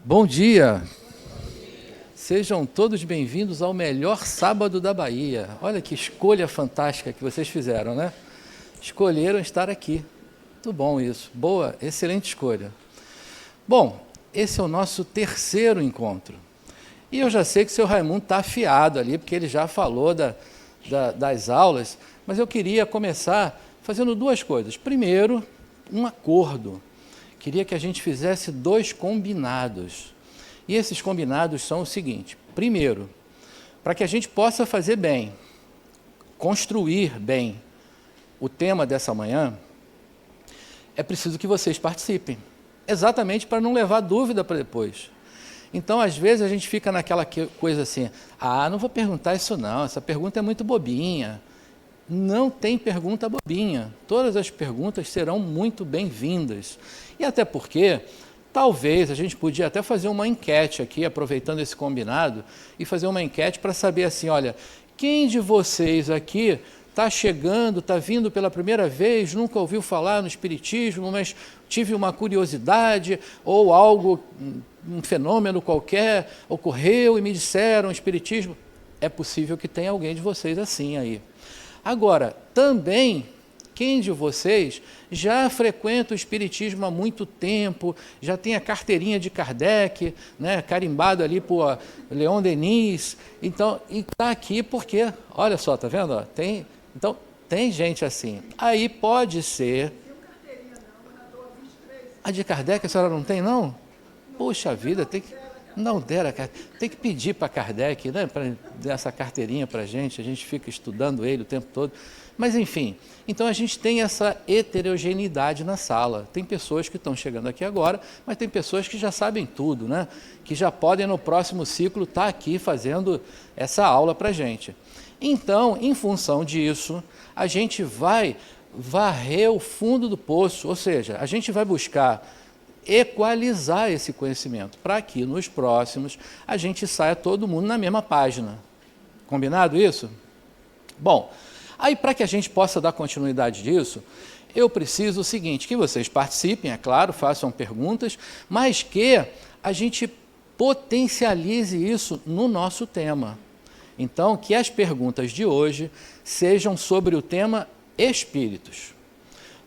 Bom dia! Sejam todos bem-vindos ao melhor sábado da Bahia. Olha que escolha fantástica que vocês fizeram, né? Escolheram estar aqui. Muito bom isso. Boa, excelente escolha. Bom, esse é o nosso terceiro encontro. E eu já sei que o seu Raimundo está afiado ali, porque ele já falou das aulas, mas eu queria começar fazendo duas coisas. Primeiro, um acordo. Queria que a gente fizesse dois combinados. E esses combinados são o seguinte: primeiro, para que a gente possa fazer bem, construir bem o tema dessa manhã, é preciso que vocês participem, exatamente para não levar dúvida para depois. Então, às vezes, a gente fica naquela coisa assim, não vou perguntar isso não, essa pergunta é muito bobinha. Não tem pergunta bobinha, todas as perguntas serão muito bem-vindas. E até porque, talvez, a gente podia até fazer uma enquete aqui, aproveitando esse combinado, e fazer uma enquete para saber assim, olha, quem de vocês aqui está chegando, está vindo pela primeira vez, nunca ouviu falar no Espiritismo, mas tive uma curiosidade, ou algo, um fenômeno qualquer, ocorreu e me disseram Espiritismo. É possível que tenha alguém de vocês assim aí. Agora, também, quem de vocês já frequenta o Espiritismo há muito tempo, já tem a carteirinha de Kardec, né, carimbado ali por Leon Denis, então, e está aqui porque, olha só, está vendo? Ó, então, tem gente assim. Aí pode ser... A de Kardec a senhora não tem, não? Puxa vida, tem que... Não dera, tem que pedir para Kardec, né, para dar essa carteirinha para a gente fica estudando ele o tempo todo. Mas, enfim, então a gente tem essa heterogeneidade na sala. Tem pessoas que estão chegando aqui agora, mas tem pessoas que já sabem tudo, né, que já podem no próximo ciclo estar aqui fazendo essa aula para a gente. Então, em função disso, a gente vai varrer o fundo do poço, ou seja, a gente vai buscar equalizar esse conhecimento, para que nos próximos a gente saia todo mundo na mesma página. Combinado isso? Bom, aí para que a gente possa dar continuidade disso, eu preciso o seguinte, que vocês participem, é claro, façam perguntas, mas que a gente potencialize isso no nosso tema. Então, que as perguntas de hoje sejam sobre o tema espíritos.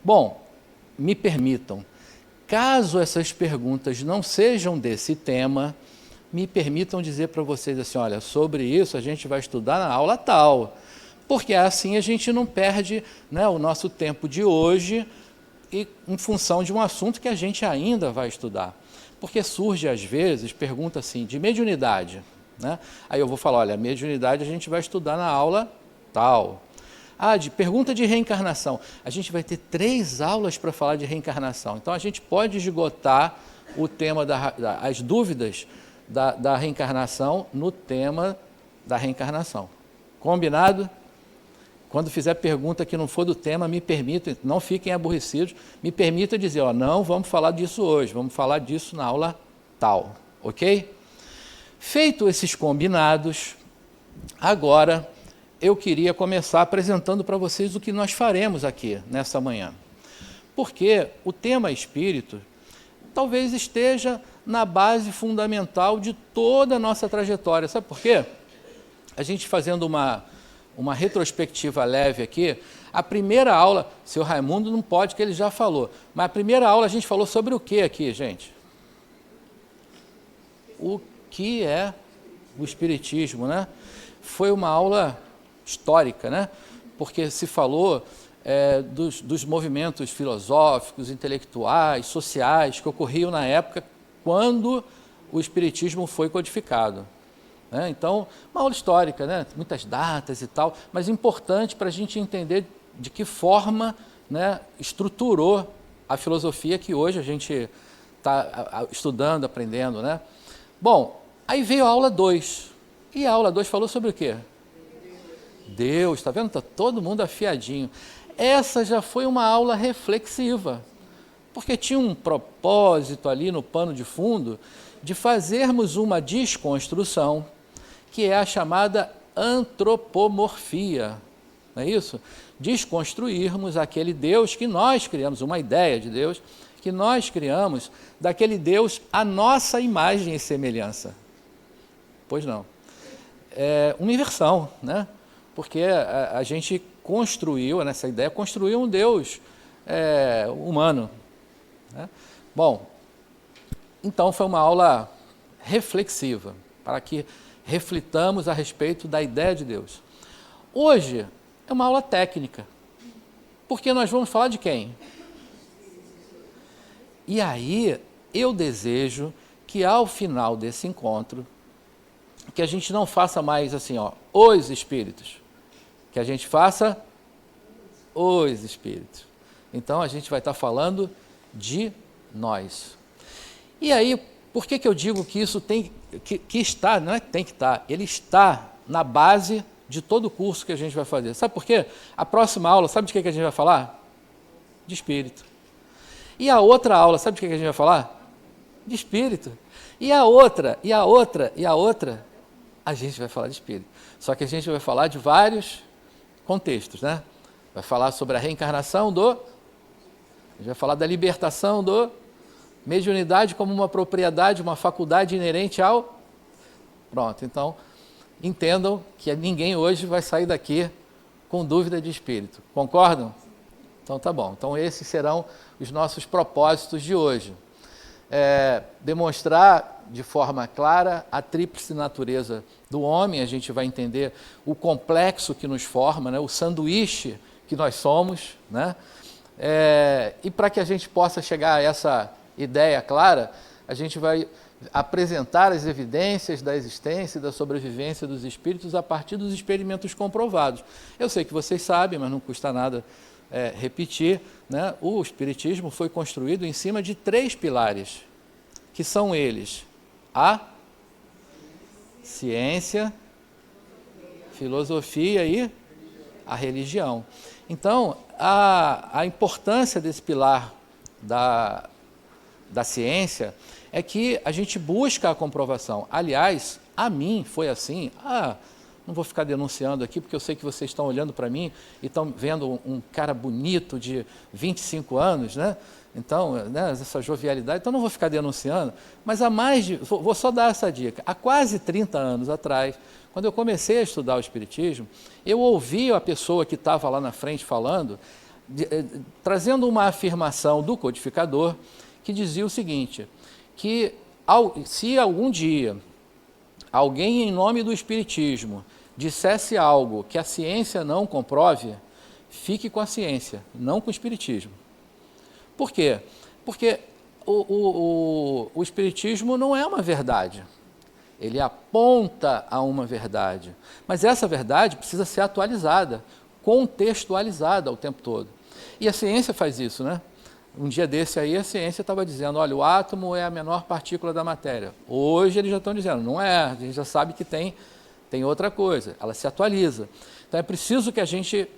Bom, me permitam, caso essas perguntas não sejam desse tema, me permitam dizer para vocês assim, olha, sobre isso a gente vai estudar na aula tal, porque assim a gente não perde, né, o nosso tempo de hoje e, em função de um assunto que a gente ainda vai estudar. Porque surge, às vezes, pergunta assim, de mediunidade, né? Aí eu vou falar, olha, mediunidade a gente vai estudar na aula tal. De pergunta de reencarnação. A gente vai ter 3 aulas para falar de reencarnação. Então, a gente pode esgotar o tema as dúvidas da reencarnação no tema da reencarnação. Combinado? Quando fizer pergunta que não for do tema, me permitam, não fiquem aborrecidos, me permitam dizer, não vamos falar disso hoje, vamos falar disso na aula tal, ok? Feito esses combinados, agora eu queria começar apresentando para vocês o que nós faremos aqui nessa manhã. Porque o tema espírito talvez esteja na base fundamental de toda a nossa trajetória. Sabe por quê? A gente fazendo uma retrospectiva leve aqui, a primeira aula, seu Raimundo não pode, que ele já falou, mas a primeira aula a gente falou sobre o que aqui, gente? O que é o espiritismo, né? Foi uma aula histórica, né? Porque se falou dos movimentos filosóficos, intelectuais, sociais que ocorriam na época quando o espiritismo foi codificado, né? Então, uma aula histórica, né? Muitas datas e tal, mas importante para a gente entender de que forma, né, estruturou a filosofia que hoje a gente está estudando, aprendendo, né? Bom, aí veio a aula 2, e a aula 2 falou sobre o quê? Deus, está vendo? Está todo mundo afiadinho. Essa já foi uma aula reflexiva, porque tinha um propósito ali no pano de fundo de fazermos uma desconstrução, que é a chamada antropomorfia, não é isso? Desconstruirmos aquele Deus que nós criamos, uma ideia de Deus, que nós criamos daquele Deus à nossa imagem e semelhança. Pois não. É uma inversão, né? Porque a gente construiu, nessa ideia, construiu um Deus humano, né? Bom, então foi uma aula reflexiva, para que reflitamos a respeito da ideia de Deus. Hoje é uma aula técnica, porque nós vamos falar de quem? E aí eu desejo que ao final desse encontro, que a gente não faça mais assim, ó, os espíritos, que a gente faça os espíritos. Então a gente vai estar falando de nós. E aí, por que eu digo que isso tem que está, não é que tem que estar, ele está na base de todo o curso que a gente vai fazer. Sabe por quê? A próxima aula, sabe de que a gente vai falar? De espírito. E a outra aula, sabe de que a gente vai falar? De espírito. E a outra, a gente vai falar de espírito. Só que a gente vai falar de vários contextos, né? Vai falar sobre a reencarnação a gente vai falar da libertação mediunidade como uma propriedade, uma faculdade inerente ao... Pronto, então, entendam que ninguém hoje vai sair daqui com dúvida de espírito. Concordam? Então tá bom. Então esses serão os nossos propósitos de hoje. Demonstrar de forma clara a tríplice natureza do homem, a gente vai entender o complexo que nos forma, né? O sanduíche que nós somos, né? E para que a gente possa chegar a essa ideia clara, a gente vai apresentar as evidências da existência e da sobrevivência dos espíritos a partir dos experimentos comprovados. Eu sei que vocês sabem, mas não custa nada repetir, né? O espiritismo foi construído em cima de 3 pilares, que são eles: a ciência, filosofia e a religião. Então, a importância desse pilar da ciência é que a gente busca a comprovação. Aliás, a mim foi assim, não vou ficar denunciando aqui, porque eu sei que vocês estão olhando para mim e estão vendo um cara bonito de 25 anos, né? Então, né, essa jovialidade, então não vou ficar denunciando, mas vou só dar essa dica. Há quase 30 anos atrás, quando eu comecei a estudar o Espiritismo, eu ouvi a pessoa que estava lá na frente falando, trazendo uma afirmação do codificador, que dizia o seguinte, que se algum dia alguém em nome do Espiritismo dissesse algo que a ciência não comprove, fique com a ciência, não com o Espiritismo. Por quê? Porque o Espiritismo não é uma verdade. Ele aponta a uma verdade. Mas essa verdade precisa ser atualizada, contextualizada o tempo todo. E a ciência faz isso, né? Um dia desse aí a ciência estava dizendo, olha, o átomo é a menor partícula da matéria. Hoje eles já estão dizendo, não é, a gente já sabe que tem outra coisa, ela se atualiza. Então é preciso que a gente,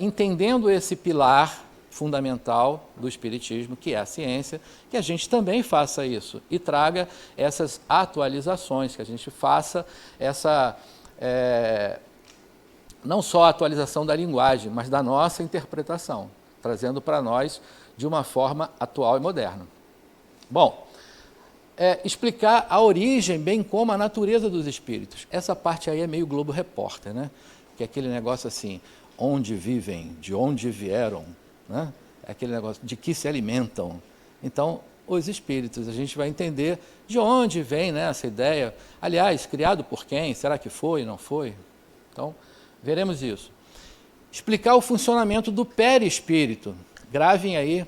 entendendo esse pilar fundamental do Espiritismo, que é a ciência, que a gente também faça isso e traga essas atualizações, que a gente faça essa, não só a atualização da linguagem, mas da nossa interpretação, trazendo para nós de uma forma atual e moderna. Bom, explicar a origem, bem como a natureza dos espíritos. Essa parte aí é meio Globo Repórter, né? Que é aquele negócio assim, onde vivem, de onde vieram, né? É aquele negócio de que se alimentam. Então, os espíritos, a gente vai entender de onde vem, né, essa ideia. Aliás, criado por quem? Será que foi, não foi? Então, veremos isso. Explicar o funcionamento do perispírito. Gravem aí,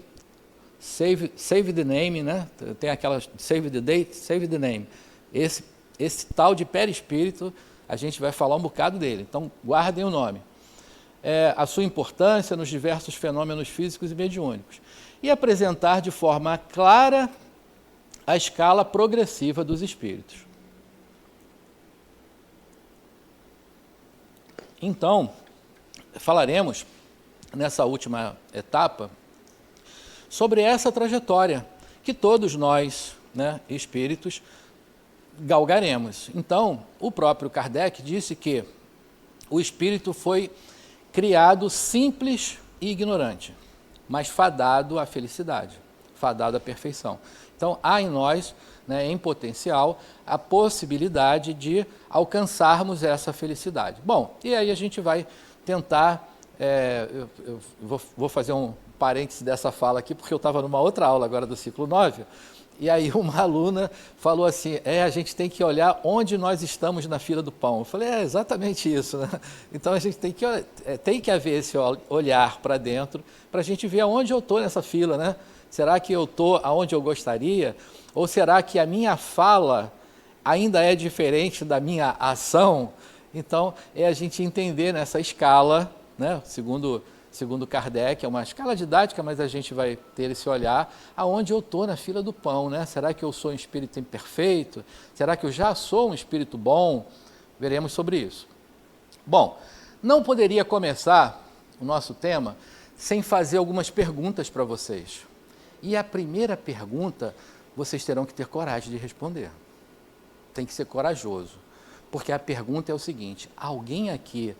save the name, né? Tem aquela save the date, save the name. Esse tal de perispírito, a gente vai falar um bocado dele, então guardem o nome. A sua importância nos diversos fenômenos físicos e mediúnicos. E apresentar de forma clara a escala progressiva dos espíritos. Então, falaremos, nessa última etapa, sobre essa trajetória que todos nós, né, espíritos, galgaremos. Então, o próprio Kardec disse que o espírito foi criado simples e ignorante, mas fadado à felicidade. fadado à perfeição. Então, há em nós, né, em potencial, a possibilidade de alcançarmos essa felicidade. Bom, e aí a gente vai tentar, eu vou fazer um parêntese dessa fala aqui, porque eu estava numa outra aula agora do ciclo 9, e aí uma aluna falou assim, a gente tem que olhar onde nós estamos na fila do pão. Eu falei, é exatamente isso, né? Então a gente tem que haver esse olhar para dentro, para a gente ver aonde eu estou nessa fila, né? Será que eu estou aonde eu gostaria? Ou será que a minha fala ainda é diferente da minha ação? Então, é a gente entender nessa escala, né? Segundo Kardec, é uma escala didática, mas a gente vai ter esse olhar aonde eu estou na fila do pão, né? Será que eu sou um espírito imperfeito? Será que eu já sou um espírito bom? Veremos sobre isso. Bom, não poderia começar o nosso tema sem fazer algumas perguntas para vocês. E a primeira pergunta, vocês terão que ter coragem de responder. Tem que ser corajoso. Porque a pergunta é o seguinte, alguém aqui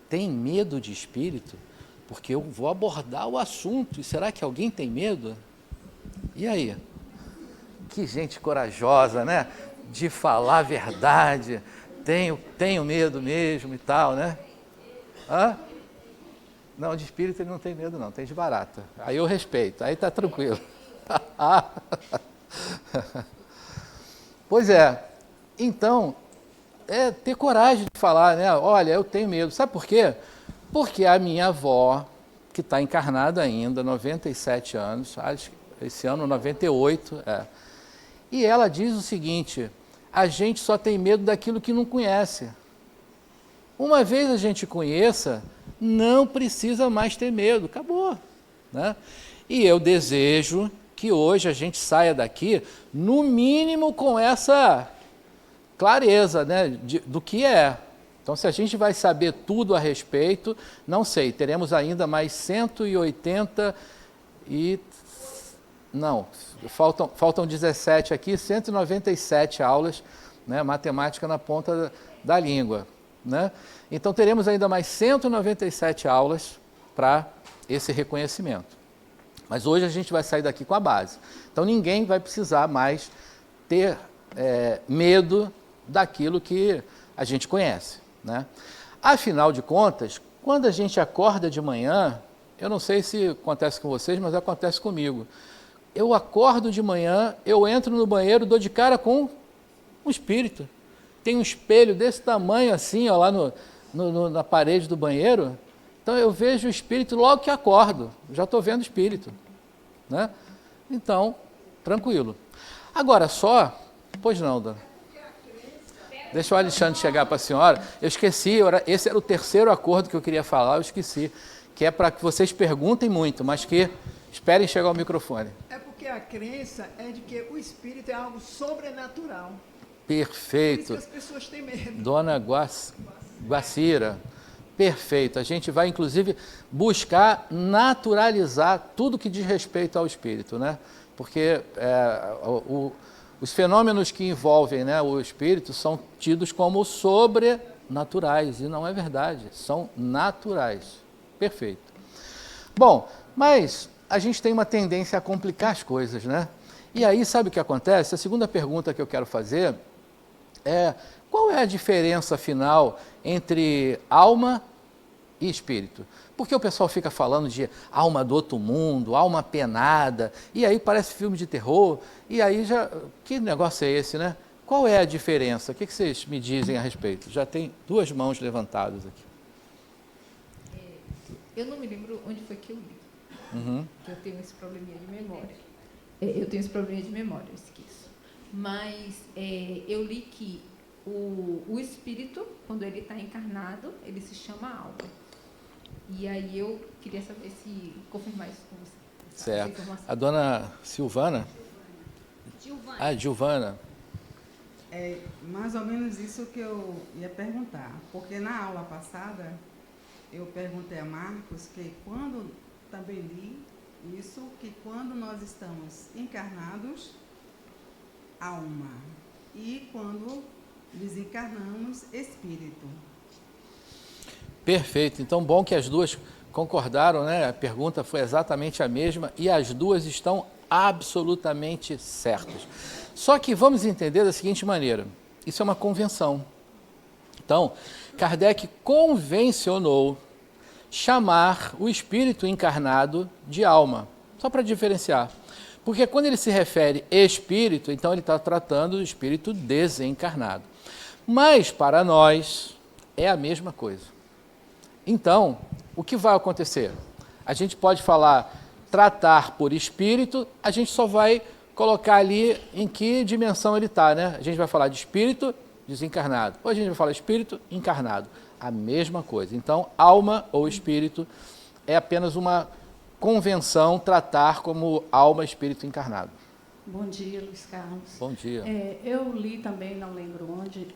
tem medo de espírito? Porque eu vou abordar o assunto, e será que alguém tem medo? E aí? Que gente corajosa, né? De falar a verdade, tenho medo mesmo e tal, né? Hã? Não, de espírito ele não tem medo não, tem de barata. Aí eu respeito, aí tá tranquilo. Pois é, então, ter coragem de falar, né? Olha, eu tenho medo. Sabe por quê? Porque a minha avó, que está encarnada ainda, 97 anos, esse ano 98, e ela diz o seguinte, a gente só tem medo daquilo que não conhece. Uma vez a gente conheça, não precisa mais ter medo, acabou, né? E eu desejo que hoje a gente saia daqui, no mínimo com essa clareza, né, do que é. Então, se a gente vai saber tudo a respeito, não sei, teremos ainda mais 180 e... Não, faltam 17 aqui, 197 aulas, né, matemática na ponta da língua, né? Então, teremos ainda mais 197 aulas para esse reconhecimento. Mas hoje a gente vai sair daqui com a base. Então, ninguém vai precisar mais ter medo daquilo que a gente conhece, né? Afinal de contas, quando a gente acorda de manhã, eu não sei se acontece com vocês, mas acontece comigo. Eu acordo de manhã, eu entro no banheiro, dou de cara com um espírito. Tem um espelho desse tamanho assim, ó, lá na parede do banheiro. Então eu vejo o espírito logo que acordo, já estou vendo o espírito, né? Então, tranquilo. Agora pois não, dona. Deixa o Alexandre chegar para a senhora. Eu esqueci, esse era o terceiro acordo que eu queria falar, eu esqueci. Que é para que vocês perguntem muito, mas que esperem chegar ao microfone. É porque a crença é de que o espírito é algo sobrenatural. Perfeito. Por isso que as pessoas têm medo. Dona Guacira, perfeito. A gente vai, inclusive, buscar naturalizar tudo que diz respeito ao espírito, né? Porque os fenômenos que envolvem, né, o espírito são tidos como sobrenaturais, e não é verdade, são naturais. Perfeito. Bom, mas a gente tem uma tendência a complicar as coisas, né? E aí, sabe o que acontece? A segunda pergunta que eu quero fazer é: qual é a diferença final entre alma e espírito? Porque o pessoal fica falando de alma do outro mundo, alma penada, e aí parece filme de terror, e aí já... Que negócio é esse, né? Qual é a diferença? O que vocês me dizem a respeito? Já tem duas mãos levantadas aqui. Eu não me lembro onde foi que eu li, que eu tenho esse probleminha de memória. Eu esqueço. Mas eu li que o espírito, quando ele está encarnado, ele se chama alma. E aí eu queria saber se confirmar isso com você. Certo. A dona Silvana? Gilvana. É mais ou menos isso que eu ia perguntar, porque na aula passada eu perguntei a Marcos que quando, também li isso, que quando nós estamos encarnados, alma, e quando desencarnamos, espírito. Perfeito. Então, bom que as duas concordaram, né? A pergunta foi exatamente a mesma e as duas estão absolutamente certos. Só que vamos entender da seguinte maneira, isso é uma convenção. Então, Kardec convencionou chamar o espírito encarnado de alma, só para diferenciar. Porque quando ele se refere espírito, então ele está tratando do espírito desencarnado. Mas, para nós, é a mesma coisa. Então, o que vai acontecer? A gente pode falar tratar por espírito, a gente só vai colocar ali em que dimensão ele está, né? A gente vai falar de espírito desencarnado, ou a gente vai falar espírito encarnado. A mesma coisa. Então, alma ou espírito é apenas uma convenção tratar como alma, espírito encarnado. Bom dia, Luiz Carlos. Bom dia. Eu li também, não lembro onde,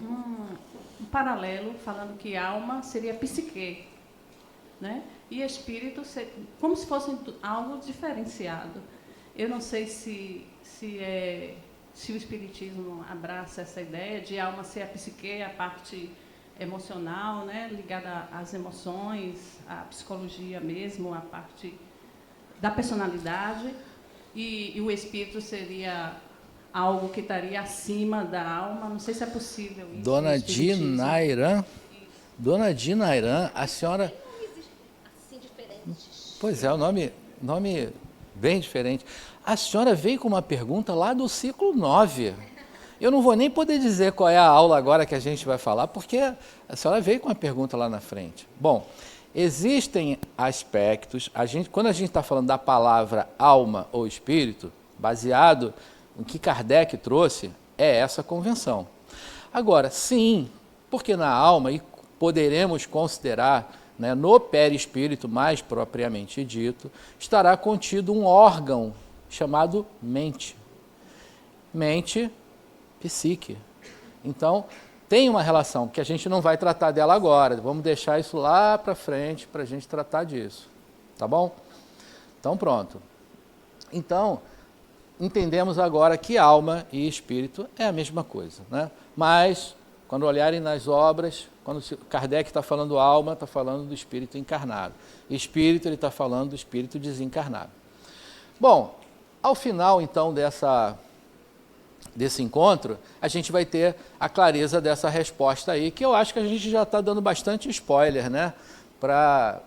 um paralelo falando que alma seria psique, né? E espírito, como se fosse algo diferenciado. Eu não sei se o espiritismo abraça essa ideia de alma ser a psique, a parte emocional, né, ligada às emoções, à psicologia mesmo, a parte da personalidade, e o espírito seria algo que estaria acima da alma. Não sei se é possível isso. Dona Dinairan, Dona Dinairan, a senhora... Assim, diferentes. Pois é, o nome bem diferente. A senhora veio com uma pergunta lá do ciclo 9. Eu não vou nem poder dizer qual é a aula agora que a gente vai falar, porque a senhora veio com uma pergunta lá na frente. Bom, existem aspectos, quando a gente está falando da palavra alma ou espírito, baseado no que Kardec trouxe, é essa convenção. Agora, sim, porque na alma, e poderemos considerar, né, no perispírito mais propriamente dito, estará contido um órgão chamado mente. Mente, psique. Então, tem uma relação que a gente não vai tratar dela agora, vamos deixar isso lá para frente para a gente tratar disso, tá bom? Então, pronto. Então, entendemos agora que alma e espírito é a mesma coisa, né? Mas, quando olharem nas obras, quando Kardec está falando alma, está falando do espírito encarnado. Espírito, ele está falando do espírito desencarnado. Bom, ao final, então, desse encontro, a gente vai ter a clareza dessa resposta aí, que eu acho que a gente já está dando bastante spoiler, né? Para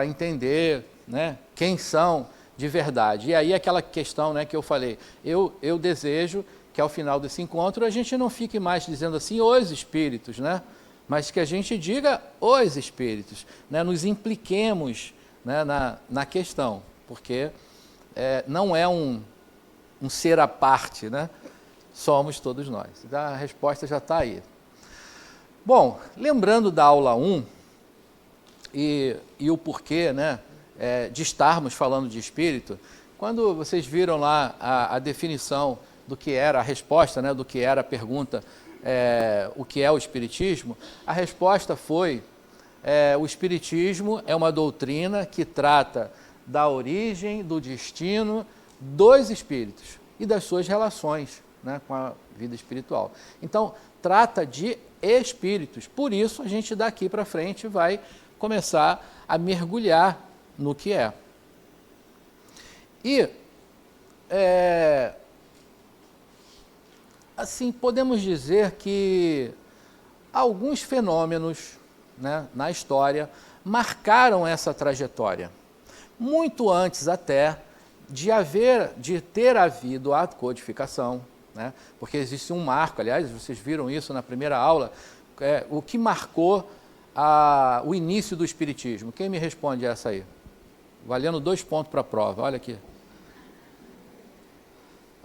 entender, né, quem são de verdade. E aí aquela questão, né, que eu falei, eu desejo que ao final desse encontro a gente não fique mais dizendo assim, os espíritos, né? Mas que a gente diga os espíritos, né? Nos impliquemos, né, na questão, porque não é um ser à parte, né? Somos todos nós. A resposta já está aí. Bom, lembrando da aula 1 e o porquê, né, de estarmos falando de espírito, quando vocês viram lá a definição do que era a resposta, né, do que era a pergunta, o que é o espiritismo, a resposta foi, o espiritismo é uma doutrina que trata da origem, do destino dos espíritos e das suas relações, né, com a vida espiritual. Então, trata de espíritos. Por isso, a gente daqui para frente vai começar a mergulhar no que é. E, assim, podemos dizer que alguns fenômenos, né, na história marcaram essa trajetória. Muito antes até de ter havido a codificação, né? Porque existe um marco, aliás, vocês viram isso na primeira aula, o que marcou o início do espiritismo. Quem me responde essa aí? Valendo 2 pontos para a prova, olha aqui.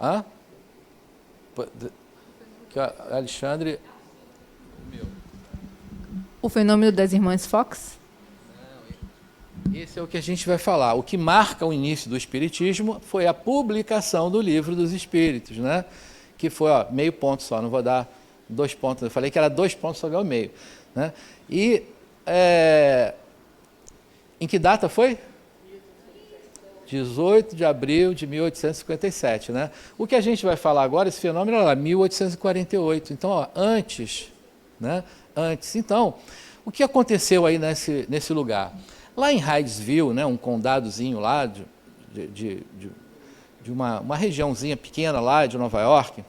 Hã? Alexandre... O fenômeno das irmãs Fox? Esse é o que a gente vai falar. O que marca o início do espiritismo foi a publicação do Livro dos Espíritos, né? Que foi, meio ponto só, não vou dar 2 pontos. Eu falei que era 2 pontos, só ganhou meio, né? E em que data foi? 18 de abril de 1857, né? O que a gente vai falar agora, esse fenômeno era 1848. Então, antes, né? Antes. Então, o que aconteceu aí nesse lugar? Lá em Hydesville, né, um condadozinho lá uma regiãozinha pequena lá de Nova York,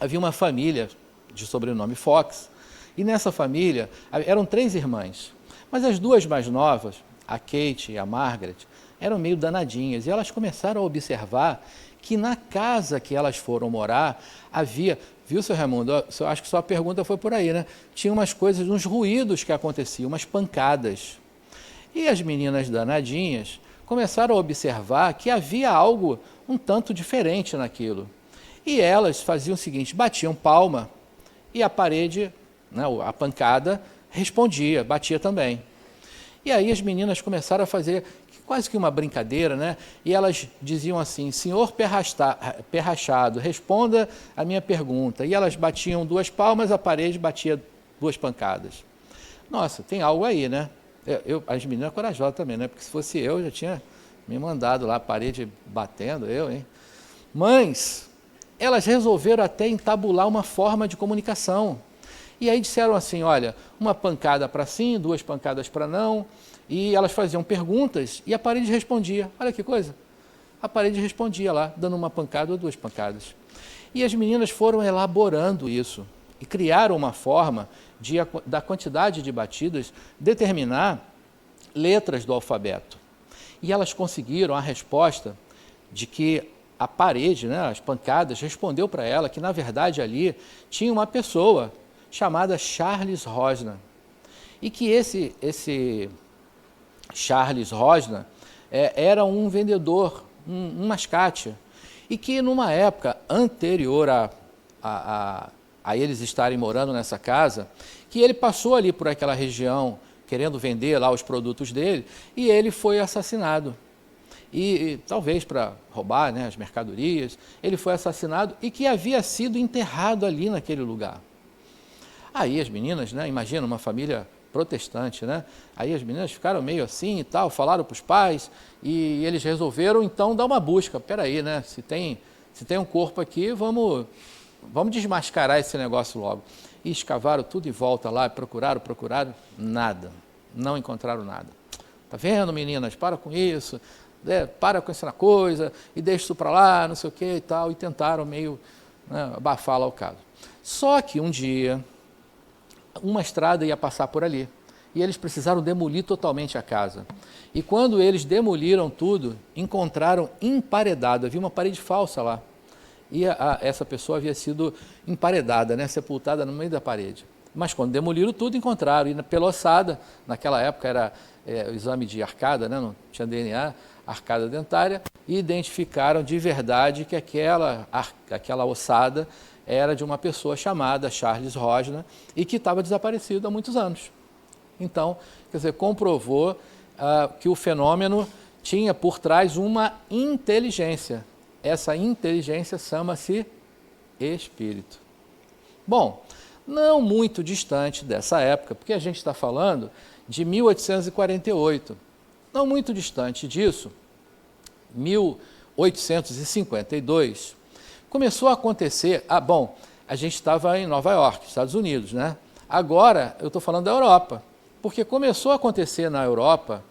havia uma família de sobrenome Fox, e nessa família eram 3 irmãs, mas as 2 mais novas, a Kate e a Margaret, eram meio danadinhas, e elas começaram a observar que na casa que elas foram morar, havia, viu, seu Raimundo, eu acho que sua pergunta foi por aí, né? Tinha umas coisas, uns ruídos que aconteciam, umas pancadas. E as meninas danadinhas começaram a observar que havia algo um tanto diferente naquilo. E elas faziam o seguinte, batiam palma e a parede, né, a pancada, respondia, batia também. E aí as meninas começaram a fazer quase que uma brincadeira, né? E elas diziam assim, senhor pé rachado, responda a minha pergunta. E elas batiam 2 palmas, a parede batia 2 pancadas. Nossa, tem algo aí, né? As meninas corajosas também, né? Porque se fosse eu, já tinha me mandado lá, a parede batendo, hein? Mas elas resolveram até entabular uma forma de comunicação. E aí disseram assim, olha, uma pancada para sim, 2 pancadas para não, e elas faziam perguntas e a parede respondia. Olha que coisa, a parede respondia lá, dando uma pancada ou 2 pancadas. E as meninas foram elaborando isso e criaram uma forma de, da quantidade de batidas, determinar letras do alfabeto. E elas conseguiram a resposta de que a parede, né, as pancadas, respondeu para ela que, na verdade, ali tinha uma pessoa chamada Charles Rosner. E que esse Charles Rosner era um vendedor, um mascate. E que, numa época anterior a eles estarem morando nessa casa, que ele passou ali por aquela região, querendo vender lá os produtos dele, e ele foi assassinado. E talvez para roubar, né, as mercadorias, ele foi assassinado e que havia sido enterrado ali naquele lugar. Aí as meninas, né, imagina uma família protestante, né? Aí as meninas ficaram meio assim e tal, falaram para os pais e eles resolveram então dar uma busca. Peraí, né? Se tem um corpo aqui, vamos desmascarar esse negócio logo. E escavaram tudo em volta lá, procuraram, nada, não encontraram nada. Tá vendo, meninas? Para com isso, para com essa coisa e deixa isso para lá, não sei o que e tal, e tentaram meio, né, abafar lá o caso. Só que um dia uma estrada ia passar por ali e eles precisaram demolir totalmente a casa. E quando eles demoliram tudo, encontraram emparedado, havia uma parede falsa lá. E essa pessoa havia sido emparedada, né, sepultada no meio da parede. Mas quando demoliram tudo, encontraram. E pela ossada, naquela época era o exame de arcada, né, não tinha DNA, arcada dentária, e identificaram de verdade que aquela ossada era de uma pessoa chamada Charles Rosner e que estava desaparecido há muitos anos. Então, quer dizer, comprovou que o fenômeno tinha por trás uma inteligência. Essa inteligência chama-se espírito. Bom, não muito distante dessa época, porque a gente está falando de 1848. Não muito distante disso, 1852, começou a acontecer... a gente estava em Nova York, Estados Unidos, né? Agora, eu estou falando da Europa, porque começou a acontecer na Europa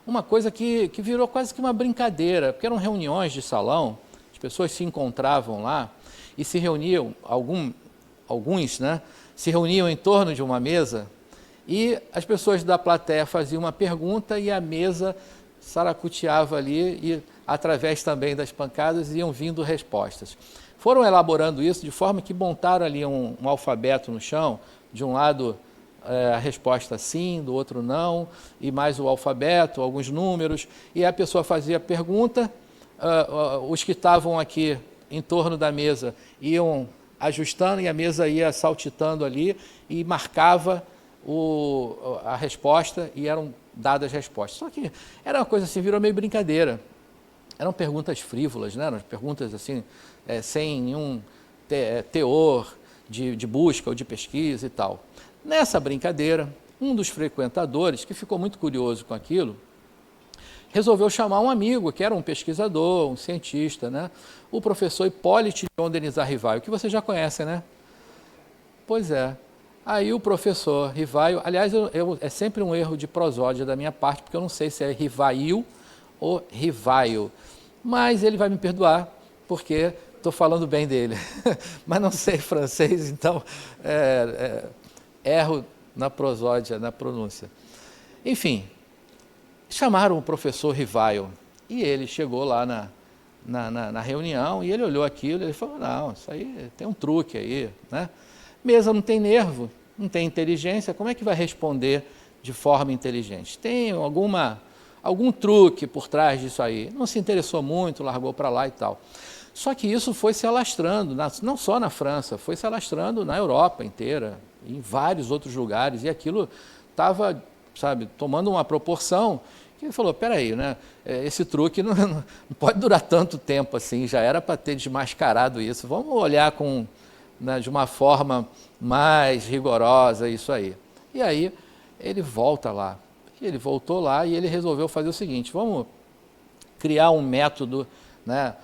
uma coisa que virou quase que uma brincadeira, porque eram reuniões de salão, as pessoas se encontravam lá e se reuniam, alguns, né, se reuniam em torno de uma mesa e as pessoas da plateia faziam uma pergunta e a mesa saracoteava ali e, através também das pancadas, iam vindo respostas. Foram elaborando isso de forma que montaram ali um alfabeto no chão, de um lado a resposta sim, do outro não, e mais o alfabeto, alguns números, e a pessoa fazia a pergunta, os que estavam aqui em torno da mesa iam ajustando e a mesa ia saltitando ali e marcava a resposta e eram dadas as respostas. Só que era uma coisa assim, virou meio brincadeira. Eram perguntas frívolas, né? Eram perguntas assim, sem nenhum teor de busca ou de pesquisa e tal. Nessa brincadeira, um dos frequentadores, que ficou muito curioso com aquilo, resolveu chamar um amigo, que era um pesquisador, um cientista, né? O professor Hipólito Leon Denis Rivaio, que você já conhece, né? Pois é. Aí o professor Rivaio, aliás, é sempre um erro de prosódia da minha parte, porque eu não sei se é Rivaio ou Rivaio. mas ele vai me perdoar, porque estou falando bem dele. Mas não sei francês, então erro na prosódia, na pronúncia. Enfim, chamaram o professor Rivail, e ele chegou lá na reunião, e ele olhou aquilo, e ele falou, não, isso aí tem um truque aí, né? Mesa não tem nervo, não tem inteligência, como é que vai responder de forma inteligente? Tem algum truque por trás disso aí. Não se interessou muito, largou para lá e tal. Só que isso foi se alastrando, não só na França, foi se alastrando na Europa inteira, em vários outros lugares, e aquilo estava, sabe, tomando uma proporção que ele falou, peraí, né, esse truque não pode durar tanto tempo assim, já era para ter desmascarado isso, vamos olhar de uma forma mais rigorosa isso aí. E aí ele volta lá, ele voltou lá e ele resolveu fazer o seguinte, vamos criar um método, né,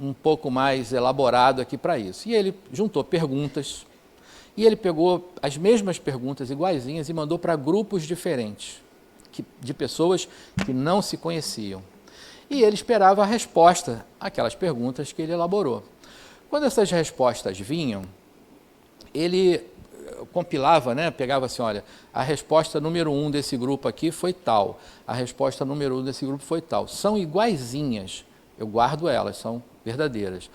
um pouco mais elaborado aqui para isso. E ele juntou perguntas, e ele pegou as mesmas perguntas iguaizinhas e mandou para grupos diferentes, de pessoas que não se conheciam. E ele esperava a resposta àquelas perguntas que ele elaborou. Quando essas respostas vinham, ele compilava, né, pegava assim, olha, a resposta número 1 desse grupo aqui foi tal, a resposta número 1 desse grupo foi tal. São iguaizinhas, eu guardo elas, são verdadeiras.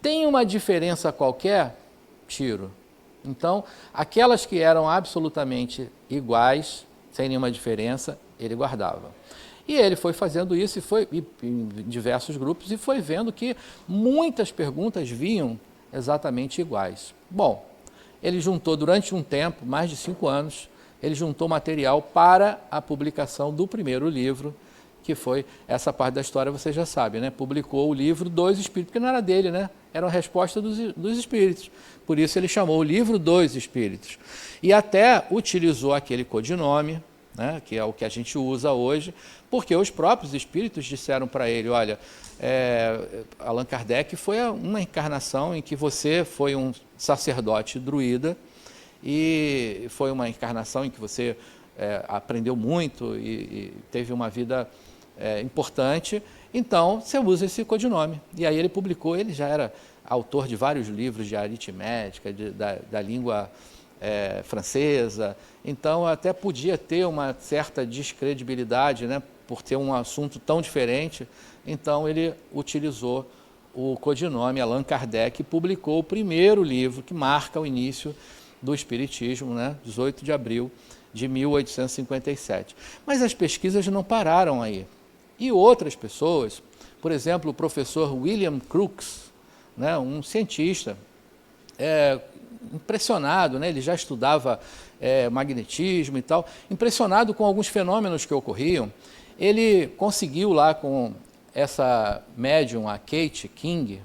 Tem uma diferença qualquer? Tiro. Então, aquelas que eram absolutamente iguais, sem nenhuma diferença, ele guardava. E ele foi fazendo isso em diversos grupos e foi vendo que muitas perguntas vinham exatamente iguais. Bom, ele juntou durante um tempo, mais de 5 anos, ele juntou material para a publicação do primeiro livro, que foi essa parte da história, você já sabe, né? Publicou o livro dos Espíritos, porque não era dele, né? Era uma resposta dos Espíritos. Por isso ele chamou o livro dos Espíritos. E até utilizou aquele codinome, né? Que é o que a gente usa hoje, porque os próprios Espíritos disseram para ele, olha, Allan Kardec foi uma encarnação em que você foi um sacerdote druida e foi uma encarnação em que você aprendeu muito e teve uma vida importante, então você usa esse codinome. E aí ele publicou, ele já era autor de vários livros de aritmética, da língua francesa, então até podia ter uma certa descredibilidade, né, por ter um assunto tão diferente, então ele utilizou o codinome Allan Kardec e publicou o primeiro livro que marca o início do Espiritismo, né, 18 de abril de 1857. Mas as pesquisas não pararam aí. E outras pessoas, por exemplo, o professor William Crookes, né, um cientista, impressionado, né, ele já estudava magnetismo e tal, impressionado com alguns fenômenos que ocorriam, ele conseguiu lá com essa médium, a Kate King,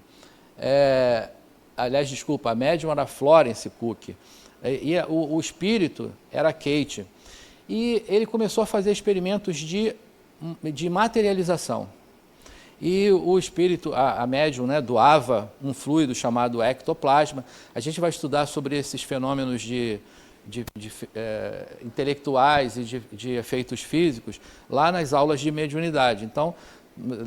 aliás, desculpa, a médium era Florence Cook, e o espírito era Kate. E ele começou a fazer experimentos de materialização. E o espírito, a médium, né, doava um fluido chamado ectoplasma. A gente vai estudar sobre esses fenômenos intelectuais e de efeitos físicos lá nas aulas de mediunidade. Então,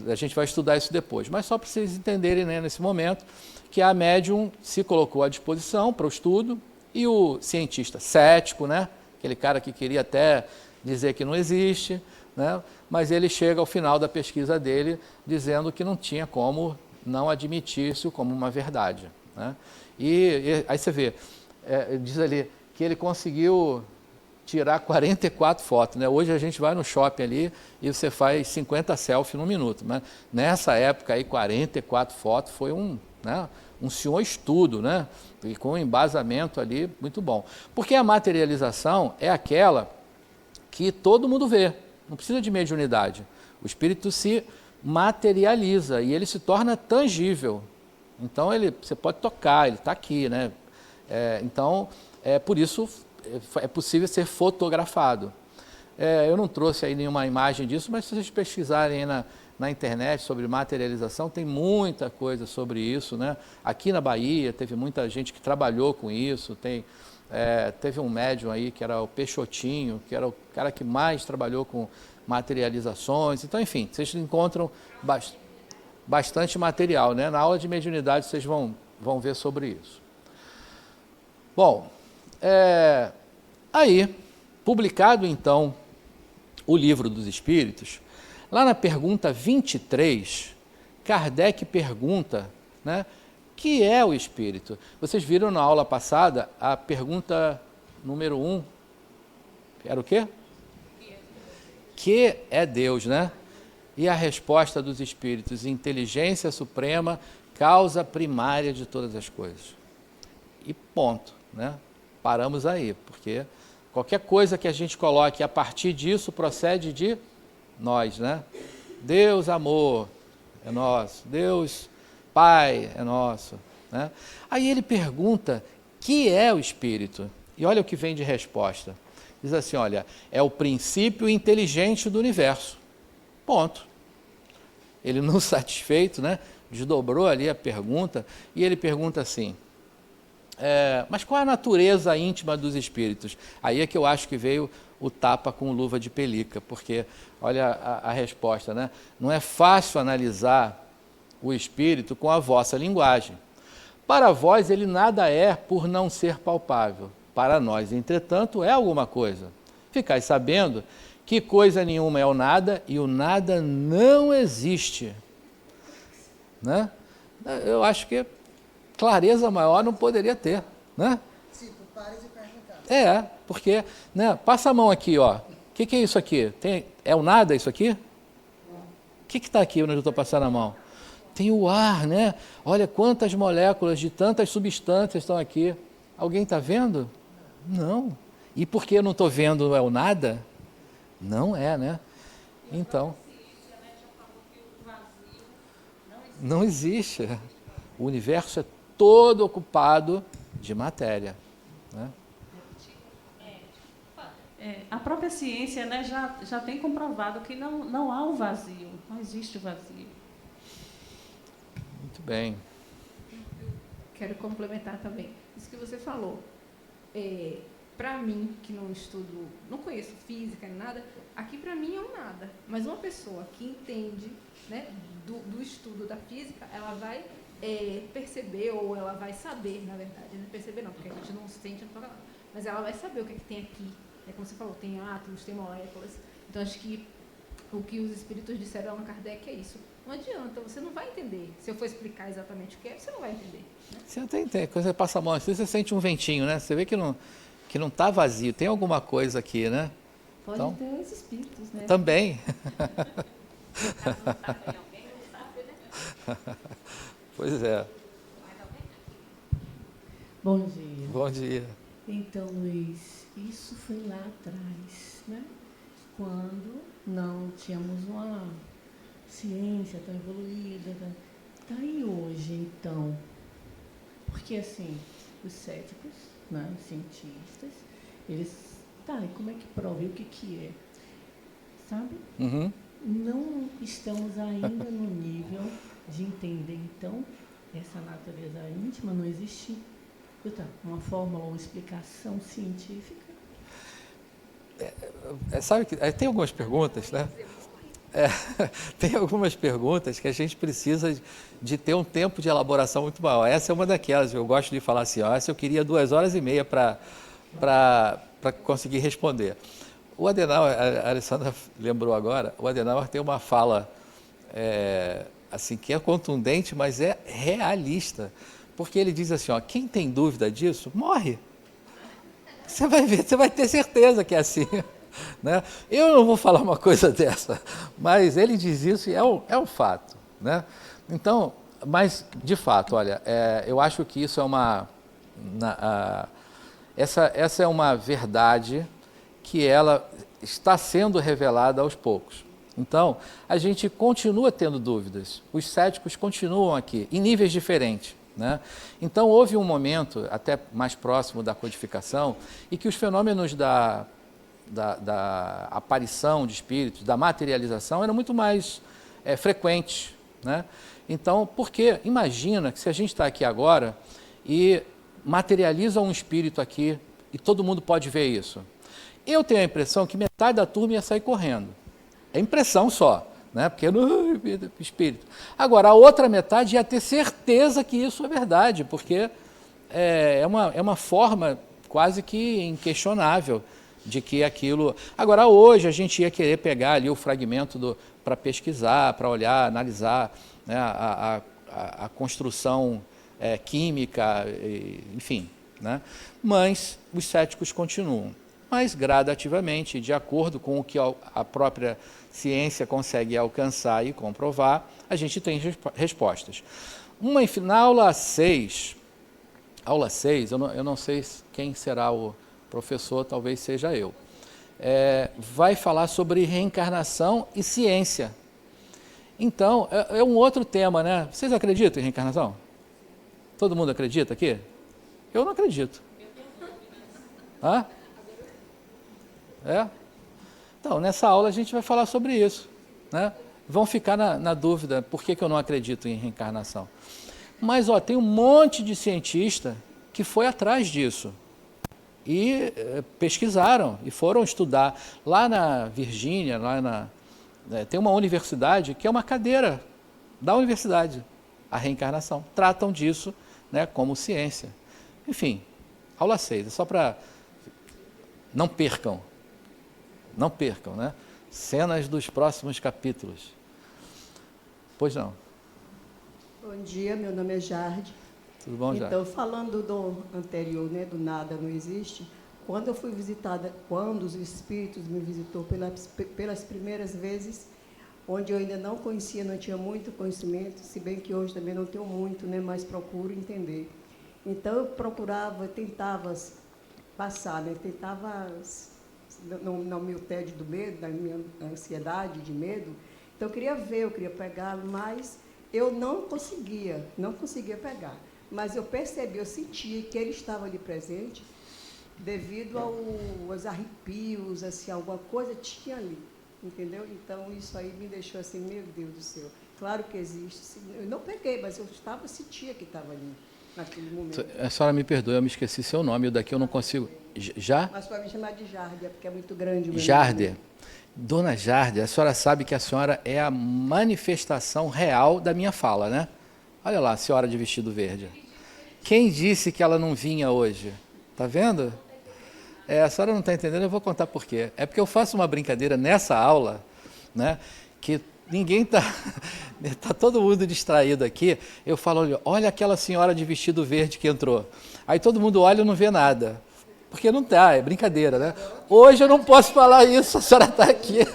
a gente vai estudar isso depois. Mas só para vocês entenderem, né, nesse momento, que a médium se colocou à disposição para o estudo e o cientista cético, né, aquele cara que queria até dizer que não existe, né, mas ele chega ao final da pesquisa dele dizendo que não tinha como não admitir isso como uma verdade, né? E aí você vê, diz ali que ele conseguiu tirar 44 fotos, né? Hoje a gente vai no shopping ali e você faz 50 selfies num minuto, mas nessa época aí 44 fotos foi um senhor estudo, né? E com um embasamento ali muito bom. Porque a materialização é aquela que todo mundo vê, não precisa de mediunidade. O espírito se materializa e ele se torna tangível. Então você pode tocar, ele está aqui, né? Então, por isso é possível ser fotografado. Eu não trouxe aí nenhuma imagem disso, mas se vocês pesquisarem aí na internet sobre materialização, tem muita coisa sobre isso, né? Aqui na Bahia teve muita gente que trabalhou com isso, teve um médium aí que era o Peixotinho, que era o cara que mais trabalhou com materializações. Então, enfim, vocês encontram bastante material, né? Na aula de mediunidade vocês vão ver sobre isso. Bom, aí, publicado então o Livro dos Espíritos, lá na pergunta 23, Kardec pergunta, né, que é o Espírito? Vocês viram na aula passada a pergunta número 1, era o quê? Que é Deus, né? E a resposta dos Espíritos: inteligência suprema, causa primária de todas as coisas. E ponto, né? Paramos aí, porque qualquer coisa que a gente coloque a partir disso procede de nós, né? Deus amor é nosso, Deus Pai é nosso, né? Aí ele pergunta: que é o Espírito? E olha o que vem de resposta. Diz assim, olha, é o princípio inteligente do universo. Ponto. Ele não satisfeito, né? Desdobrou ali a pergunta e ele pergunta assim, mas qual é a natureza íntima dos espíritos? Aí é que eu acho que veio o tapa com luva de pelica, porque olha a resposta, né? Não é fácil analisar o espírito com a vossa linguagem. Para vós ele nada é por não ser palpável. Para nós, entretanto, é alguma coisa. Ficais sabendo que coisa nenhuma é o nada e o nada não existe. Né? Eu acho que clareza maior não poderia ter. Né? Tipo, pares e perguntar. Porque, né, passa a mão aqui, ó. O que é isso aqui? É o nada isso aqui? O que está aqui onde eu estou passando a mão? Tem o ar, né? Olha quantas moléculas de tantas substâncias estão aqui. Alguém está vendo? Não. E por que eu não estou vendo é o nada? Não é, né? Então, não existe. O universo é todo ocupado de matéria. Né? A própria ciência, né, já tem comprovado que não há o vazio, não existe o vazio. Muito bem. Quero complementar também. Isso que você falou. Para mim, que não estudo, não conheço física nem nada, aqui para mim é um nada. Mas uma pessoa que entende, né, do estudo da física, ela vai perceber, ou ela vai saber, na verdade. Não perceber não, porque a gente não sente, não toca nada. Mas ela vai saber o que tem aqui. Como você falou, tem átomos, tem moléculas. Então, acho que o que os espíritos disseram a Kardec é isso. Não adianta, você não vai entender. Se eu for explicar exatamente o que é, você não vai entender. Né? Você até entende. Quando você passa a mão assim, você sente um ventinho, né? Você vê que não está vazio, tem alguma coisa aqui, né? Pode então, ter os espíritos, né? Também. Pois é. Bom dia. Bom dia. Então, Luiz, isso foi lá atrás, né? Quando não tínhamos uma ciência tão evoluída. Tá aí hoje, então. Porque, assim, os céticos, né, os cientistas, eles... Tá, e como é que prova? E o que é? Sabe? Uhum. Não estamos ainda no nível de entender, então, essa natureza íntima não existe. Uma fórmula, uma explicação científica. Sabe que tem algumas perguntas, né? Tem algumas perguntas que a gente precisa de ter um tempo de elaboração muito maior. Essa é uma daquelas, eu gosto de falar assim, essa eu queria 2h30 para conseguir responder. O Adenauer, a Alessandra lembrou agora, o Adenauer tem uma fala assim, que é contundente, mas é realista. Porque ele diz assim, quem tem dúvida disso, morre. Você vai ver, você vai ter certeza que é assim. Né? Eu não vou falar uma coisa dessa, mas ele diz isso e é um fato. Né? Então, mas, de fato, olha, eu acho que isso é essa é uma verdade que ela está sendo revelada aos poucos. Então, a gente continua tendo dúvidas, os céticos continuam aqui, em níveis diferentes. Né? Então, houve um momento, até mais próximo da codificação, em que os fenômenos da aparição de espíritos, da materialização, eram muito mais frequentes. Né? Então, porque imagina que se a gente está aqui agora e materializa um espírito aqui e todo mundo pode ver isso. Eu tenho a impressão que metade da turma ia sair correndo. É impressão só. né? Porque no espírito. Agora, a outra metade ia ter certeza que isso é verdade, porque é uma forma quase que inquestionável de que aquilo... Agora, hoje, a gente ia querer pegar ali o fragmento para pesquisar, para olhar, analisar, né, a construção química, enfim, né? Mas os céticos continuam. Mas, gradativamente, de acordo com o que a própria ciência consegue alcançar e comprovar, a gente tem respostas. Na aula 6, eu não sei quem será o professor, talvez seja eu, vai falar sobre reencarnação e ciência. Então, é um outro tema, né? Vocês acreditam em reencarnação? Todo mundo acredita aqui? Eu não acredito. Hã? Então, nessa aula a gente vai falar sobre isso, né? Vão ficar na dúvida por que eu não acredito em reencarnação. Mas tem um monte de cientista que foi atrás disso e pesquisaram e foram estudar. Lá na Virgínia, tem uma universidade que é uma cadeira da universidade, a reencarnação. Tratam disso, né, como ciência. Enfim, aula 6, é só para... Não percam, né? Cenas dos próximos capítulos. Pois não. Bom dia, meu nome é Jarde. Tudo bom, Jarde? Então, falando do anterior, né, do nada não existe, quando eu fui visitada, quando os espíritos me visitou pelas primeiras vezes, onde eu ainda não conhecia, não tinha muito conhecimento, se bem que hoje também não tenho muito, né, mas procuro entender. Então, eu procurava, tentava passar, né, no meu tédio do medo, na minha ansiedade de medo. Então, eu queria ver, eu queria pegar, mas eu não conseguia pegar. Mas eu percebi, eu sentia que ele estava ali presente, devido aos arrepios, assim, alguma coisa tinha ali, entendeu? Então, isso aí me deixou assim, meu Deus do céu. Claro que existe, eu não peguei, mas eu sentia que estava ali, naquele momento. A senhora me perdoe, eu me esqueci seu nome, o daqui eu não consigo... Mas pode me chamar de Jarde, porque é muito grande o meu Jarde. nome. Dona Jarde, a senhora sabe que a senhora é a manifestação real da minha fala, né? Olha lá, a senhora de vestido verde. Quem disse que ela não vinha hoje? Tá vendo? A senhora não está entendendo, eu vou contar por quê. É porque eu faço uma brincadeira nessa aula, né? Que ninguém está... Está todo mundo distraído aqui. Eu falo, olha aquela senhora de vestido verde que entrou. Aí todo mundo olha e não vê nada. Porque não está, é brincadeira, né? Hoje eu não posso falar isso, a senhora está aqui.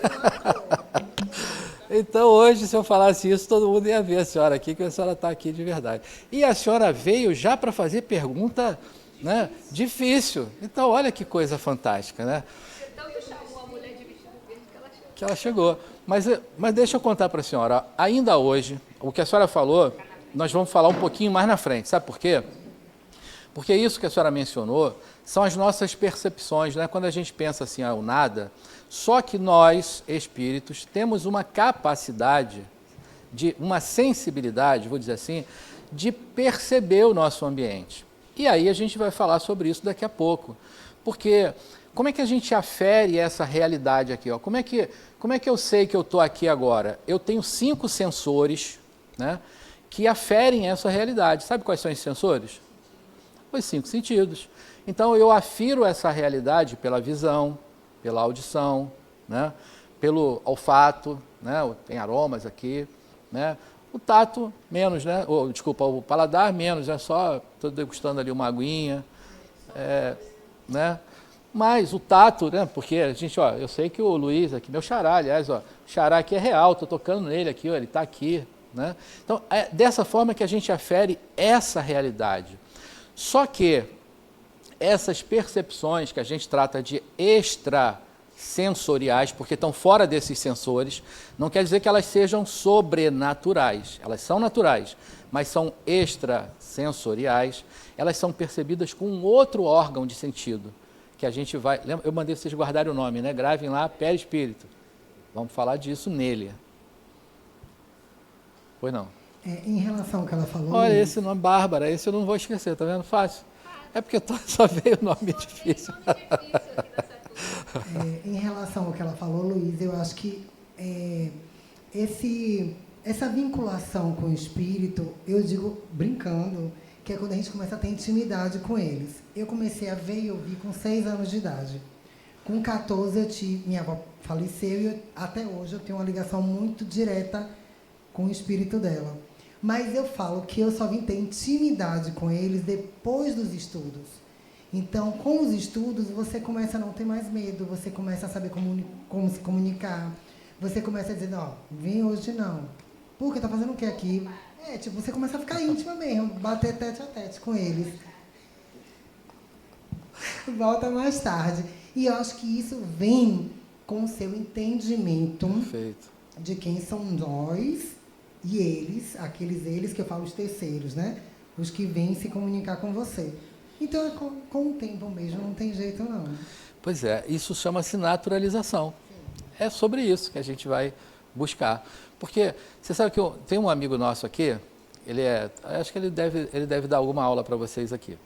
Então, hoje, se eu falasse isso, todo mundo ia ver a senhora aqui, que a senhora está aqui de verdade. E a senhora veio já para fazer pergunta, né, difícil. Então, olha que coisa fantástica, né? Você tanto chamou a mulher de vestido verde que ela chegou. Mas deixa eu contar para a senhora, ainda hoje, o que a senhora falou, nós vamos falar um pouquinho mais na frente. Sabe por quê? Porque isso que a senhora mencionou são as nossas percepções, né? Quando a gente pensa assim, o nada, só que nós, espíritos, temos uma capacidade, uma sensibilidade, vou dizer assim, de perceber o nosso ambiente. E aí a gente vai falar sobre isso daqui a pouco. Porque como é que a gente afere essa realidade aqui? Como é que eu sei que eu estou aqui agora? Eu tenho 5 sensores, né, que aferem essa realidade. Sabe quais são esses sensores? Os 5 sentidos. Então, eu afiro essa realidade pela visão, pela audição, né? Pelo olfato, né? Tem aromas aqui, né? O tato, menos, né? O paladar, menos, é só estou degustando ali uma aguinha, né? Mas o tato, né? Porque a gente, eu sei que o Luiz aqui, meu xará, aliás, o xará aqui é real, estou tocando nele aqui, ele está aqui, né? Então, é dessa forma que a gente afere essa realidade. Só que essas percepções que a gente trata de extrasensoriais, porque estão fora desses sensores, não quer dizer que elas sejam sobrenaturais. Elas são naturais, mas são extrasensoriais. Elas são percebidas com um outro órgão de sentido, que a gente vai... Eu mandei vocês guardarem o nome, né? Gravem lá, perispírito. Vamos falar disso nele. Pois não. Em relação ao que ela falou... Olha, esse nome, Bárbara, esse eu não vou esquecer, tá vendo? Fácil. É porque só veio o nome difícil. Em relação ao que ela falou, Luiz, eu acho que essa vinculação com o espírito, eu digo brincando, que é quando a gente começa a ter intimidade com eles. Eu comecei a ver e ouvir com 6 anos de idade. Com 14, minha avó faleceu e até hoje eu tenho uma ligação muito direta com o espírito dela. Mas eu falo que eu só vim ter intimidade com eles depois dos estudos. Então, com os estudos, você começa a não ter mais medo, você começa a saber como se comunicar, você começa a dizer, não, vem hoje não. Por que tá fazendo o que aqui? Você começa a ficar íntima mesmo, bater tete a tete com eles. Volta mais tarde. E eu acho que isso vem com o seu entendimento. Perfeito. De quem são nós e eles, aqueles eles que eu falo os terceiros, né? Os que vêm se comunicar com você. Então, é com o tempo mesmo, não tem jeito não. Pois é, isso chama-se naturalização. É sobre isso que a gente vai buscar. Porque você sabe que tem um amigo nosso aqui, acho que ele deve dar alguma aula para vocês aqui.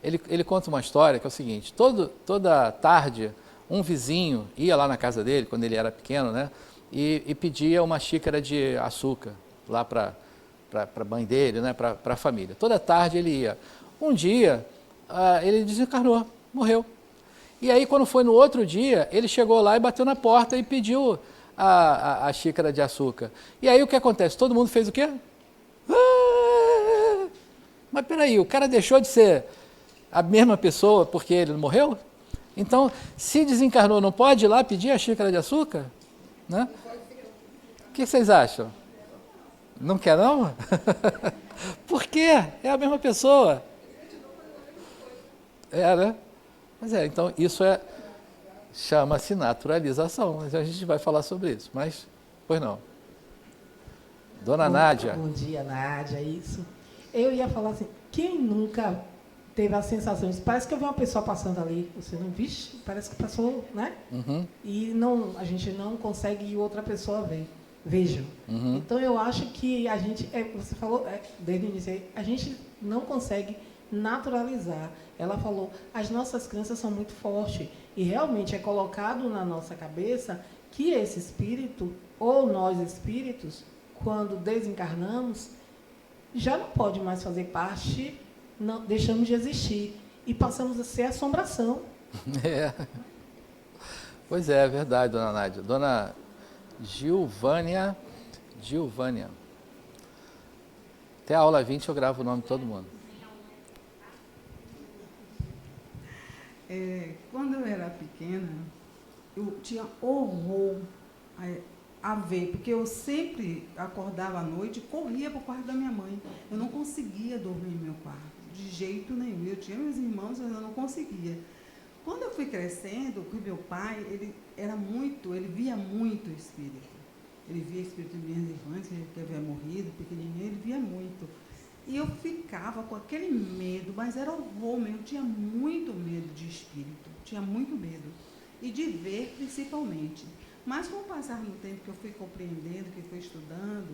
Ele conta uma história que é o seguinte, toda tarde, um vizinho ia lá na casa dele, quando ele era pequeno, né? E pedia uma xícara de açúcar lá para a mãe dele, né? Para a família. Toda tarde ele ia. Um dia, ele desencarnou, morreu. E aí, quando foi no outro dia, ele chegou lá e bateu na porta e pediu a xícara de açúcar. E aí, o que acontece? Todo mundo fez o quê? Mas peraí, o cara deixou de ser a mesma pessoa porque ele morreu? Então, se desencarnou, não pode ir lá pedir a xícara de açúcar? Né? O que vocês acham? Não quer não? Por quê? É a mesma pessoa. Né? Mas então isso chama-se naturalização. Mas a gente vai falar sobre isso. Mas, pois não. Dona Nádia. Bom dia, Nádia, isso. Eu ia falar assim, quem nunca teve a sensação de, parece que eu vi uma pessoa passando ali, você não, vixe, parece que passou, né? Uhum. E a gente não consegue outra pessoa ver. Vejam. Uhum. Então, eu acho que a gente, você falou desde o início, a gente não consegue naturalizar. Ela falou, as nossas crenças são muito fortes e realmente é colocado na nossa cabeça que esse espírito, ou nós espíritos, quando desencarnamos, já não pode mais fazer parte, não, deixamos de existir e passamos a ser assombração. Pois é verdade, dona Nádia. Dona Gilvânia. Até a aula 20 eu gravo o nome de todo mundo. Quando eu era pequena, eu tinha horror a ver, porque eu sempre acordava à noite e corria para o quarto da minha mãe. Eu não conseguia dormir em meu quarto, de jeito nenhum. Eu tinha meus irmãos, mas eu não conseguia. Quando eu fui crescendo, com meu pai, ele via muito o espírito. Ele via o espírito de minhas irmãs, que havia morrido, pequenininho, ele via muito. E eu ficava com aquele medo, mas era horror mesmo, eu tinha muito medo de espírito, tinha muito medo. E de ver, principalmente. Mas com o passar do tempo que eu fui compreendendo, que fui estudando,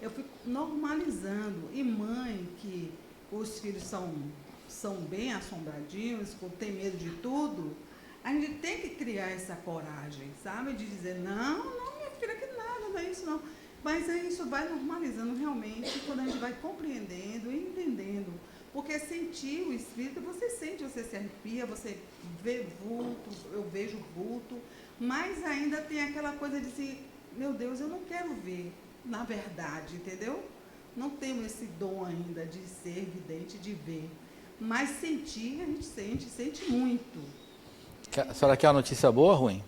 eu fui normalizando. E mãe, que os filhos são bem assombradinhos, tem medo de tudo, a gente tem que criar essa coragem, sabe? De dizer, não, minha filha, que nada, não é isso não. Mas isso vai normalizando realmente quando a gente vai compreendendo e entendendo. Porque sentir o espírito, você sente, você se arrepia, você vê vulto, eu vejo vulto, mas ainda tem aquela coisa de dizer, meu Deus, eu não quero ver, na verdade, entendeu? Não temos esse dom ainda de ser vidente, de ver. Mas sentir, a gente sente muito. A senhora quer uma notícia boa ou ruim?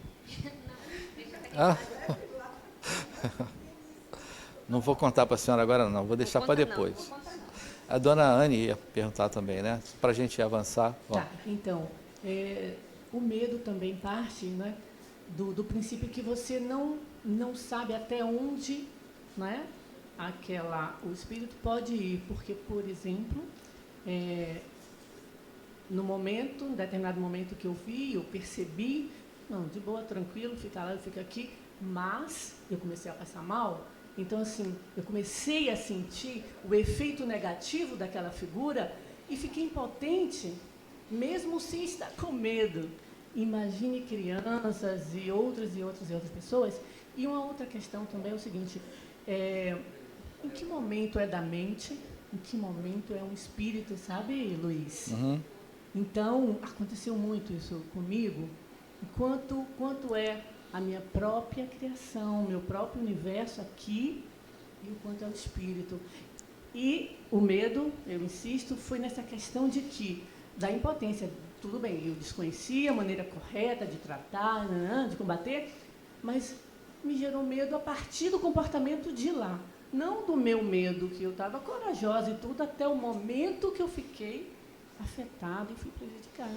Ah? Não vou contar para a senhora agora não, vou deixar para depois. A dona Anne ia perguntar também, né? Para a gente avançar. Tá, então, o medo também parte, né, do princípio que você não sabe até onde, né, o espírito pode ir. Porque, por exemplo, em determinado momento que eu vi, eu percebi, não, de boa, tranquilo, fica lá, fica aqui, mas eu comecei a passar mal. Então, assim, eu comecei a sentir o efeito negativo daquela figura e fiquei impotente, mesmo sem estar com medo. Imagine crianças e outras pessoas E uma outra questão também é o seguinte, em que momento é da mente, em que momento é um espírito, sabe, Luiz? Uhum. Então, aconteceu muito isso comigo, quanto é a minha própria criação, meu próprio universo aqui, e o quanto é o espírito. E o medo, eu insisto, foi nessa questão da impotência. Tudo bem, eu desconhecia a maneira correta de tratar, de combater, mas me gerou medo a partir do comportamento de lá. Não do meu medo, que eu estava corajosa e tudo, até o momento que eu fiquei afetada e fui prejudicada.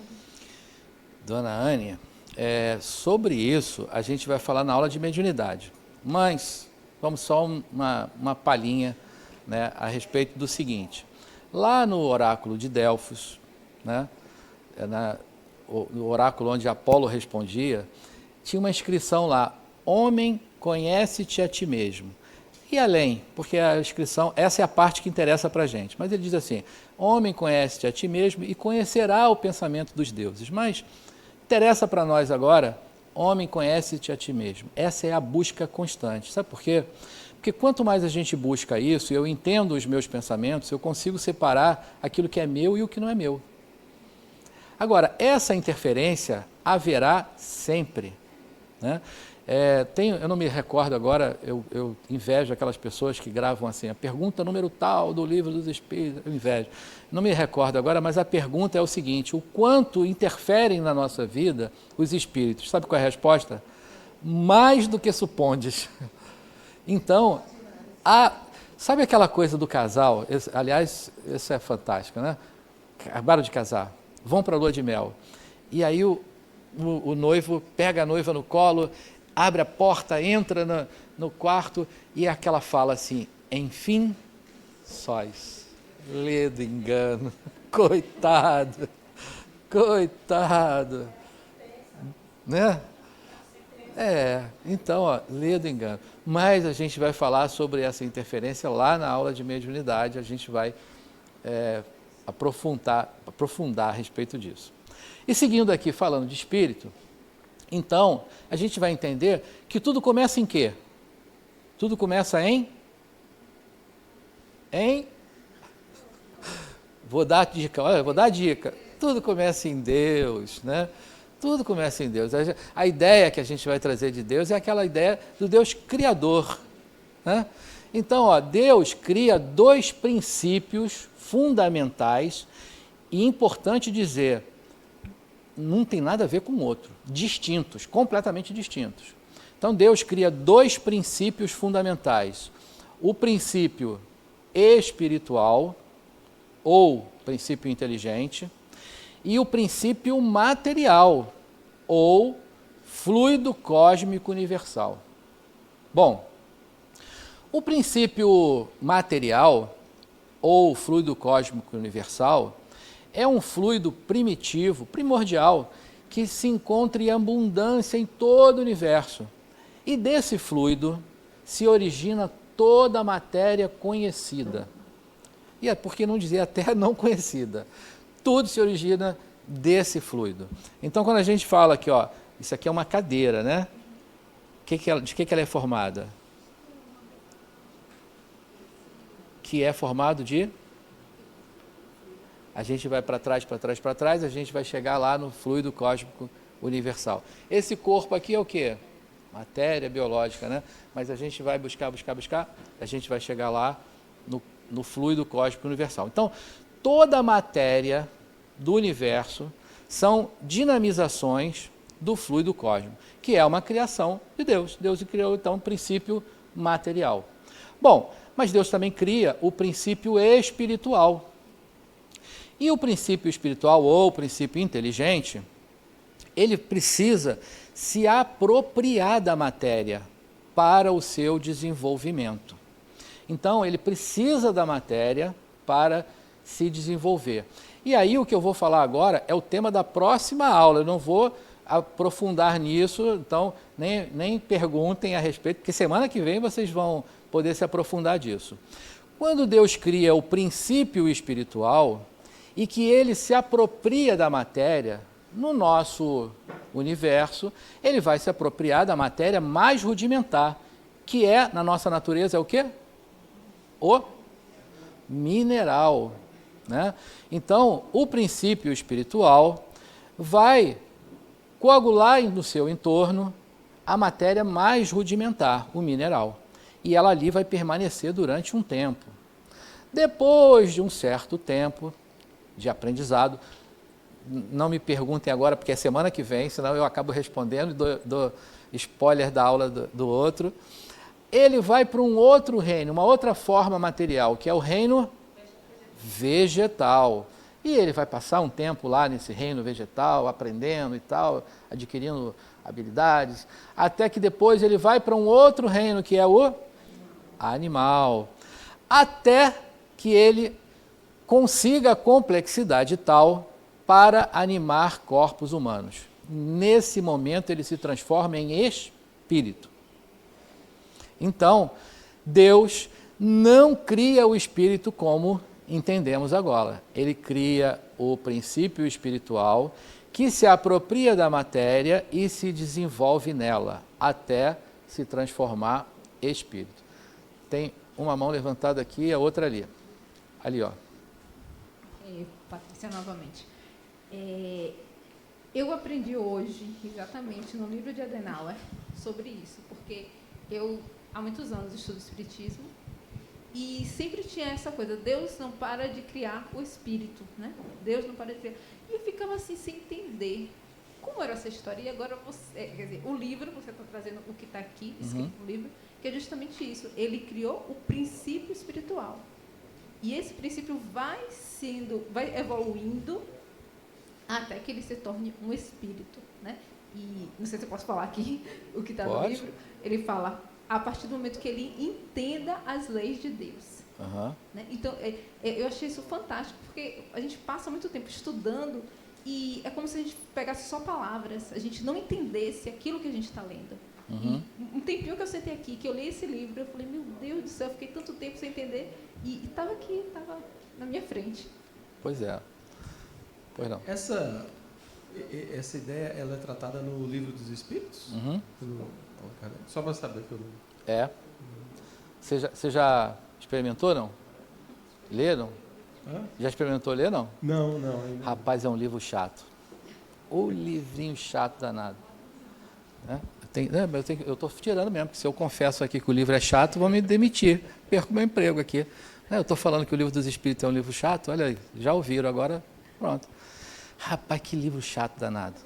Dona Ânia, sobre isso a gente vai falar na aula de mediunidade, mas vamos só uma palhinha, né, a respeito do seguinte. Lá no oráculo de Delfos, né, no oráculo onde Apolo respondia, tinha uma inscrição lá: homem, conhece-te a ti mesmo. E além, porque a inscrição, essa é a parte que interessa para a gente, mas ele diz assim: homem, conhece-te a ti mesmo e conhecerá o pensamento dos deuses. Mas interessa para nós agora: homem, conhece-te a ti mesmo. Essa é a busca constante. Sabe por quê? Porque quanto mais a gente busca isso, eu entendo os meus pensamentos, eu consigo separar aquilo que é meu e o que não é meu. Agora, essa interferência haverá sempre, né? Eu não me recordo agora, eu invejo aquelas pessoas que gravam assim, a pergunta número tal do livro dos Espíritos, eu invejo. Não me recordo agora, mas a pergunta é o seguinte: o quanto interferem na nossa vida os espíritos? Sabe qual é a resposta? Mais do que supondes. Então, sabe aquela coisa do casal? Aliás, isso é fantástico, né? Acabaram de casar, vão para a lua de mel, e aí o noivo pega a noiva no colo, abre a porta, entra no quarto, e aquela fala assim: enfim, sós, lê do engano, coitado, né? Então, lê do engano. Mas a gente vai falar sobre essa interferência lá na aula de mediunidade, a gente vai aprofundar a respeito disso. E seguindo aqui, falando de espírito, então, a gente vai entender que tudo começa em quê? Tudo começa em? Vou dar a dica. Tudo começa em Deus, né? Tudo começa em Deus. A ideia que a gente vai trazer de Deus é aquela ideia do Deus criador, né? Então, Deus cria dois princípios fundamentais e importante dizer, não tem nada a ver com o outro, distintos, completamente distintos. Então, Deus cria dois princípios fundamentais: o princípio espiritual, ou princípio inteligente, e o princípio material, ou fluido cósmico universal. Bom, o princípio material, ou fluido cósmico universal, é um fluido primitivo, primordial, que se encontra em abundância em todo o universo. E desse fluido se origina toda a matéria conhecida. E por que não dizer até não conhecida? Tudo se origina desse fluido. Então, quando a gente fala aqui, isso aqui é uma cadeira, né? De que ela é formada? Que é formado de... A gente vai para trás, a gente vai chegar lá no fluido cósmico universal. Esse corpo aqui é o quê? Matéria biológica, né? Mas a gente vai buscar, a gente vai chegar lá no fluido cósmico universal. Então, toda a matéria do universo são dinamizações do fluido cósmico, que é uma criação de Deus. Deus criou, então, o princípio material. Bom, mas Deus também cria o princípio espiritual. E o princípio espiritual, ou o princípio inteligente, ele precisa se apropriar da matéria para o seu desenvolvimento. Então, ele precisa da matéria para se desenvolver. E aí, o que eu vou falar agora é o tema da próxima aula. Eu não vou aprofundar nisso, então nem perguntem a respeito, porque semana que vem vocês vão poder se aprofundar disso. Quando Deus cria o princípio espiritual e que ele se apropria da matéria no nosso universo, ele vai se apropriar da matéria mais rudimentar, que é, na nossa natureza, é o quê? O mineral, né? Então, o princípio espiritual vai coagular no seu entorno a matéria mais rudimentar, o mineral. E ela ali vai permanecer durante um tempo. Depois de um certo tempo de aprendizado, não me perguntem agora, porque é semana que vem, senão eu acabo respondendo e dou spoiler da aula do outro. Ele vai para um outro reino, uma outra forma material, que é o reino vegetal. E ele vai passar um tempo lá nesse reino vegetal, aprendendo e tal, adquirindo habilidades, até que depois ele vai para um outro reino, que é o animal, até que ele consiga a complexidade tal para animar corpos humanos. Nesse momento ele se transforma em espírito. Então, Deus não cria o espírito como entendemos agora. Ele cria o princípio espiritual que se apropria da matéria e se desenvolve nela, até se transformar espírito. Tem uma mão levantada aqui e a outra ali. Ali, ó. Patrícia, novamente. Eu aprendi hoje, exatamente, no livro de Adenauer, sobre isso, porque eu, há muitos anos, estudo Espiritismo e sempre tinha essa coisa, Deus não para de criar o Espírito, né? Deus não para de criar. E eu ficava assim, sem entender como era essa história. E agora você, quer dizer, o livro, você está trazendo o que está aqui, escrito no livro, que é justamente isso. Ele criou o princípio espiritual. E esse princípio vai evoluindo até que ele se torne um espírito, né? E não sei se eu posso falar aqui o que está no livro. Ele fala a partir do momento que ele entenda as leis de Deus. Né? Então, eu achei isso fantástico, porque a gente passa muito tempo estudando e é como se a gente pegasse só palavras, a gente não entendesse aquilo que a gente está lendo. E um tempinho que eu sentei aqui, que eu li esse livro, eu falei, meu Deus do céu, eu fiquei tanto tempo sem entender e estava aqui, estava na minha frente. Pois é. Pois não. Essa ideia, ela é tratada no Livro dos Espíritos? Só para saber que eu não... Você já experimentou, não? Ler, não? Já experimentou ler, não? Não. Rapaz, é um livro chato. O livrinho chato danado. Né? Eu estou tirando mesmo, porque se eu confesso aqui que o livro é chato, vão me demitir. Perco meu emprego aqui. Eu estou falando que o Livro dos Espíritos é um livro chato, olha aí, já ouviram, agora pronto. Rapaz, que livro chato danado.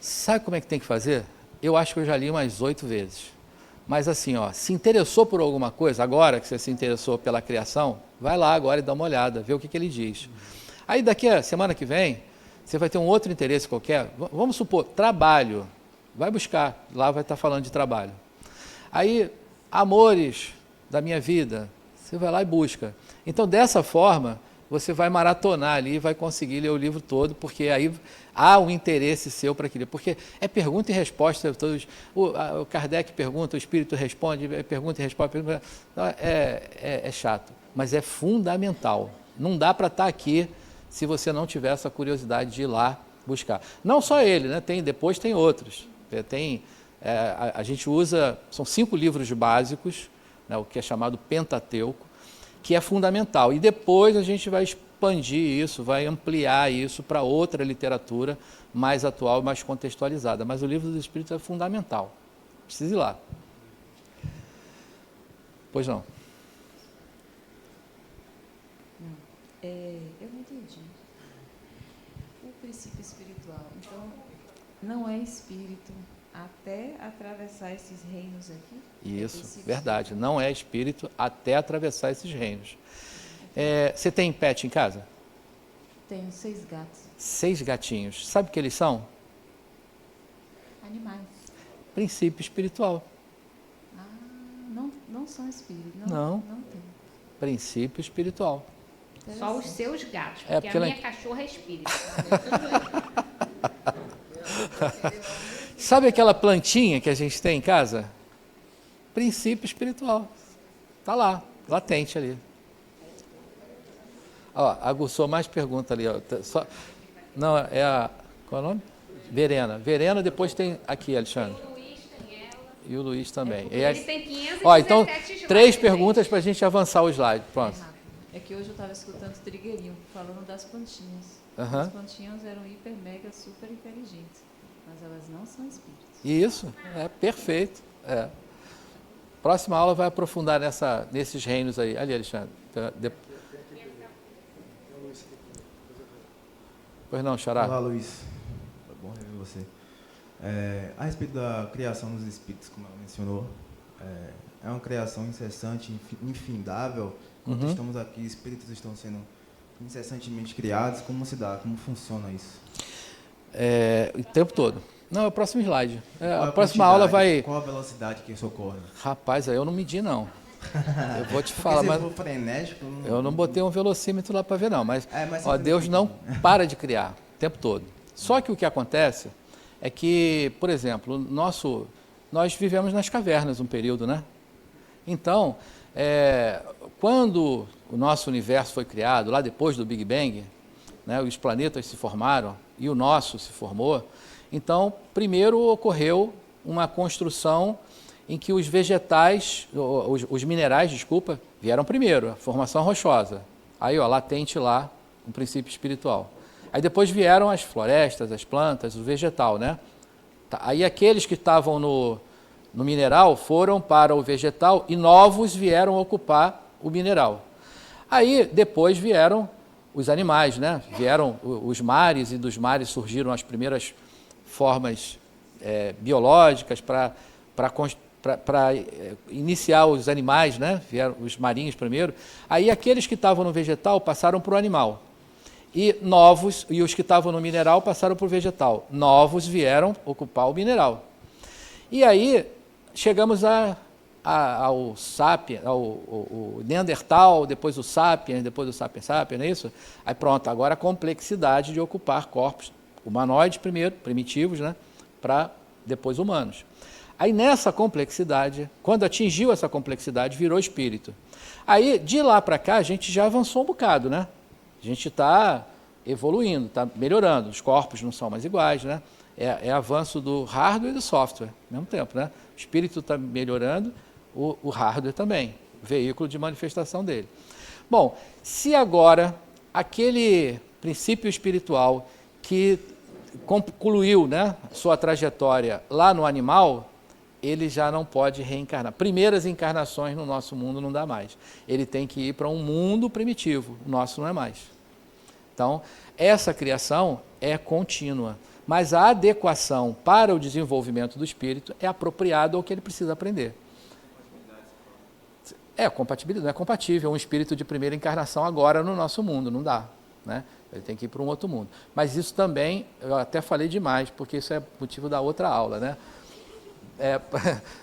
Sabe como é que tem que fazer? Eu acho que eu já li umas 8 vezes. Mas assim, ó, se interessou por alguma coisa, agora que você se interessou pela criação, vai lá agora e dá uma olhada, vê o que ele diz. Aí daqui a semana que vem, você vai ter um outro interesse qualquer, vamos supor, trabalho, vai buscar, lá vai estar falando de trabalho. Aí, amores da minha vida, você vai lá e busca. Então, dessa forma, você vai maratonar ali e vai conseguir ler o livro todo, porque aí há um interesse seu para aquilo. Porque é pergunta e resposta. O Kardec pergunta, o Espírito responde, pergunta e resposta. É chato, mas é fundamental. Não dá para estar aqui se você não tiver essa curiosidade de ir lá buscar. Não só ele, né? Depois tem outros. A gente usa, são 5 livros básicos, né, o que é chamado Pentateuco, que é fundamental. E depois a gente vai expandir isso, vai ampliar isso para outra literatura mais atual, mais contextualizada. Mas o Livro dos Espíritos é fundamental. Precisa ir lá. Pois não? Eu não entendi. O princípio espiritual, então, não é espírito até atravessar esses reinos aqui? Isso, verdade. Não é espírito até atravessar esses reinos. Você tem pet em casa? Tenho 6 gatos. 6 gatinhos. Sabe o que eles são? Animais. Princípio espiritual. Não são espíritos. Não tem. Princípio espiritual. Só os seus gatos, porque a minha cachorra é espírito. Sabe aquela plantinha que a gente tem em casa? Princípio espiritual. Está lá, latente ali. Ó, aguçou mais pergunta ali. Ó. Não, é a Qual é o nome? Verena. Verena, depois tem aqui, Alexandre. E o Luiz também. Ele tem 517 Ó, então, slides, 3 perguntas para a gente avançar o slide. Pronto. É que hoje eu estava escutando o Trigueirinho falando das plantinhas. Uhum. As plantinhas eram hiper, mega, super inteligentes, mas elas não são espíritos. Isso, é perfeito. É. Próxima aula vai aprofundar nesses reinos aí. Ali, Alexandre. Pois não, Xará. Olá, Luiz. É bom rever você. A respeito da criação dos espíritos, como ela mencionou, é uma criação incessante, infindável. Quando estamos aqui, espíritos estão sendo incessantemente criados. Como se dá? Como funciona isso? O tempo todo. Não, é o próximo slide. A próxima aula vai... Qual a velocidade que isso ocorre? Rapaz, aí eu não medi, não. Eu vou te falar, mas se for frenético, eu não botei um velocímetro lá para ver, não. Mas, ó, Deus não para de criar o tempo todo. Só que o que acontece é que, por exemplo, nós vivemos nas cavernas um período, né? Então, quando o nosso universo foi criado, lá depois do Big Bang, né, os planetas se formaram e o nosso se formou, então, primeiro ocorreu uma construção em que os vegetais, os minerais, desculpa, vieram primeiro, a formação rochosa. Aí, ó, latente lá, um princípio espiritual. Aí depois vieram as florestas, as plantas, o vegetal, né? Aí aqueles que estavam no mineral foram para o vegetal e novos vieram ocupar o mineral. Aí depois vieram os animais, né? Vieram os mares e dos mares surgiram as primeiras formas biológicas para iniciar os animais, né? Vieram os marinhos primeiro. Aí aqueles que estavam no vegetal passaram para o animal. E os que estavam no mineral passaram para o vegetal. Novos vieram ocupar o mineral. E aí chegamos ao sapiens, ao Neandertal, depois o sapiens, depois o sapiens sapiens, não é isso? Aí pronto, agora a complexidade de ocupar corpos humanoides primeiro, primitivos, né? Para depois humanos. Aí nessa complexidade, quando atingiu essa complexidade, virou espírito. Aí de lá para cá a gente já avançou um bocado, né? A gente está evoluindo, está melhorando, os corpos não são mais iguais, né? É avanço do hardware e do software, ao mesmo tempo, né? O espírito está melhorando, o hardware também, o veículo de manifestação dele. Bom, se agora aquele princípio espiritual que concluiu, né, sua trajetória lá no animal, ele já não pode reencarnar. Primeiras encarnações no nosso mundo não dá mais. Ele tem que ir para um mundo primitivo, o nosso não é mais. Então, essa criação é contínua, mas a adequação para o desenvolvimento do espírito é apropriada ao que ele precisa aprender. Compatibilidade, não é compatível um espírito de primeira encarnação agora no nosso mundo, não dá, né? Ele tem que ir para um outro mundo. Mas isso também, eu até falei demais, porque isso é motivo da outra aula, né?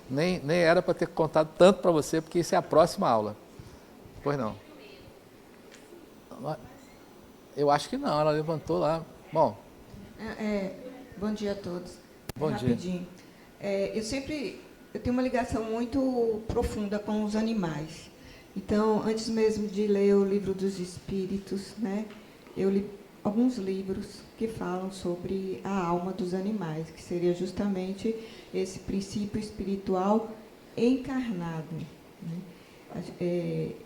Nem era para ter contado tanto para você, porque isso é a próxima aula. Pois não. Eu acho que não, ela levantou lá. Bom. Bom dia a todos. Bom Rapidinho. Eu tenho uma ligação muito profunda com os animais. Então, antes mesmo de ler o Livro dos Espíritos, né, eu li alguns livros que falam sobre a alma dos animais, que seria justamente esse princípio espiritual encarnado. Né?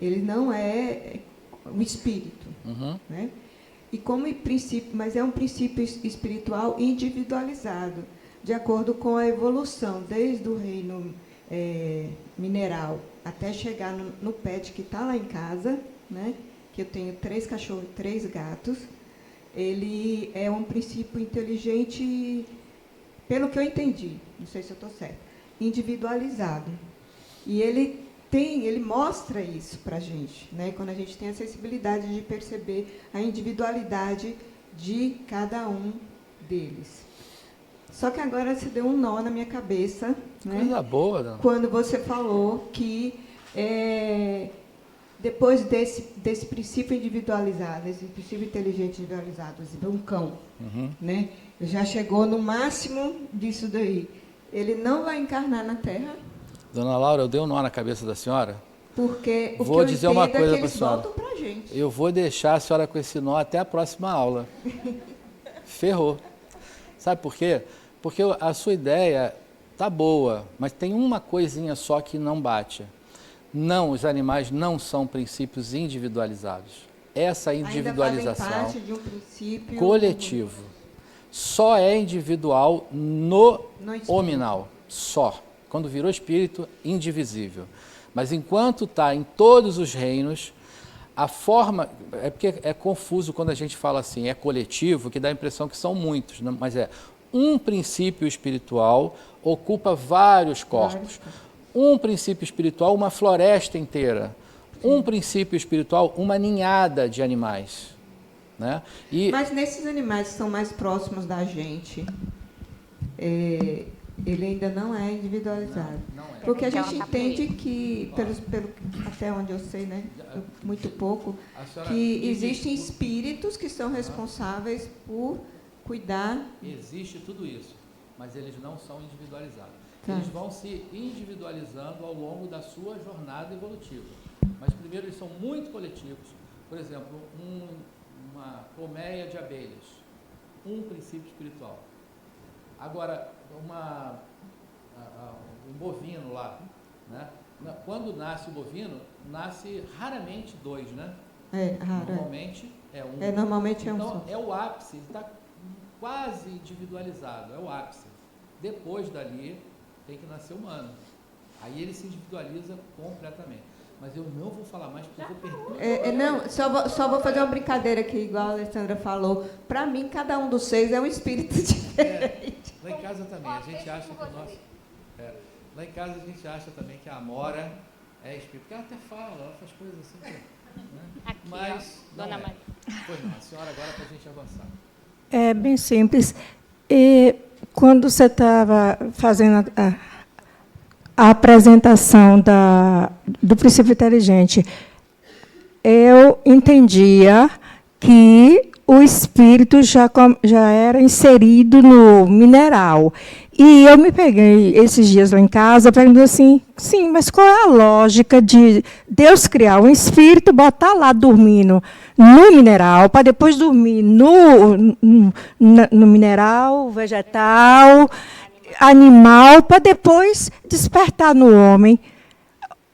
Ele não é um espírito, né? E como princípio, mas é um princípio espiritual individualizado, de acordo com a evolução, desde o reino mineral até chegar no pet que está lá em casa, né? Que eu tenho 3 cachorros e 3 gatos. Ele é um princípio inteligente, pelo que eu entendi, não sei se eu estou certa, individualizado. E ele mostra isso para a gente, né? Quando a gente tem a sensibilidade de perceber a individualidade de cada um deles. Só que agora se deu um nó na minha cabeça, né? Coisa boa, não? Quando você falou que depois desse princípio individualizado, esse princípio inteligente individualizado, um cão, né? Já chegou no máximo disso daí. Ele não vai encarnar na Terra. Dona Laura, eu dei um nó na cabeça da senhora. Porque vou dizer uma coisa para a senhora. Pra gente. Eu vou deixar a senhora com esse nó até a próxima aula. Ferrou. Sabe por quê? Porque a sua ideia tá boa, mas tem uma coisinha só que não bate. Não, os animais não são princípios individualizados. Essa individualização ainda fazem parte de um princípio coletivo só é individual no hominal, só. Quando virou espírito, indivisível. Mas enquanto está em todos os reinos, a forma... É porque é confuso quando a gente fala assim, é coletivo, que dá a impressão que são muitos, né? Mas é um princípio espiritual ocupa vários corpos. Um princípio espiritual, uma floresta inteira. Um princípio espiritual, uma ninhada de animais. Né? Mas nesses animais que são mais próximos da gente, ele ainda não é individualizado. Não é. Porque a gente entende que, até onde eu sei, né, muito pouco, que existem espíritos que são responsáveis por cuidar. Existe tudo isso, mas eles não são individualizados. Tá. Eles vão se individualizando ao longo da sua jornada evolutiva. Mas primeiro eles são muito coletivos. Por exemplo, uma colmeia de abelhas, um princípio espiritual. Agora, um bovino lá, né? Quando nasce o bovino, nasce raramente dois, né? Raro. Normalmente é um. Normalmente então, é um só. É o ápice, ele está quase individualizado, é o ápice. Depois dali, tem que nascer humano. Aí ele se individualiza completamente. Mas eu não vou falar mais porque eu vou perder. Não, só vou fazer uma brincadeira aqui, igual a Alessandra falou. Para mim, cada um dos 6 é um espírito diferente. Lá em casa também, a gente acha que o nosso... lá em casa a gente acha também que a Amora é espírito. Porque ela até fala, ela faz coisas assim. Né? Aqui, mas, ó, Dona Maria. Pois não, a senhora agora para a gente avançar. É bem simples. E quando você estava fazendo a apresentação do princípio inteligente, eu entendia que o espírito já era inserido no mineral. E eu me peguei esses dias lá em casa perguntando assim, sim, mas qual é a lógica de Deus criar um espírito, botar lá dormindo no mineral, para depois dormir no mineral, vegetal, animal, para depois despertar no homem?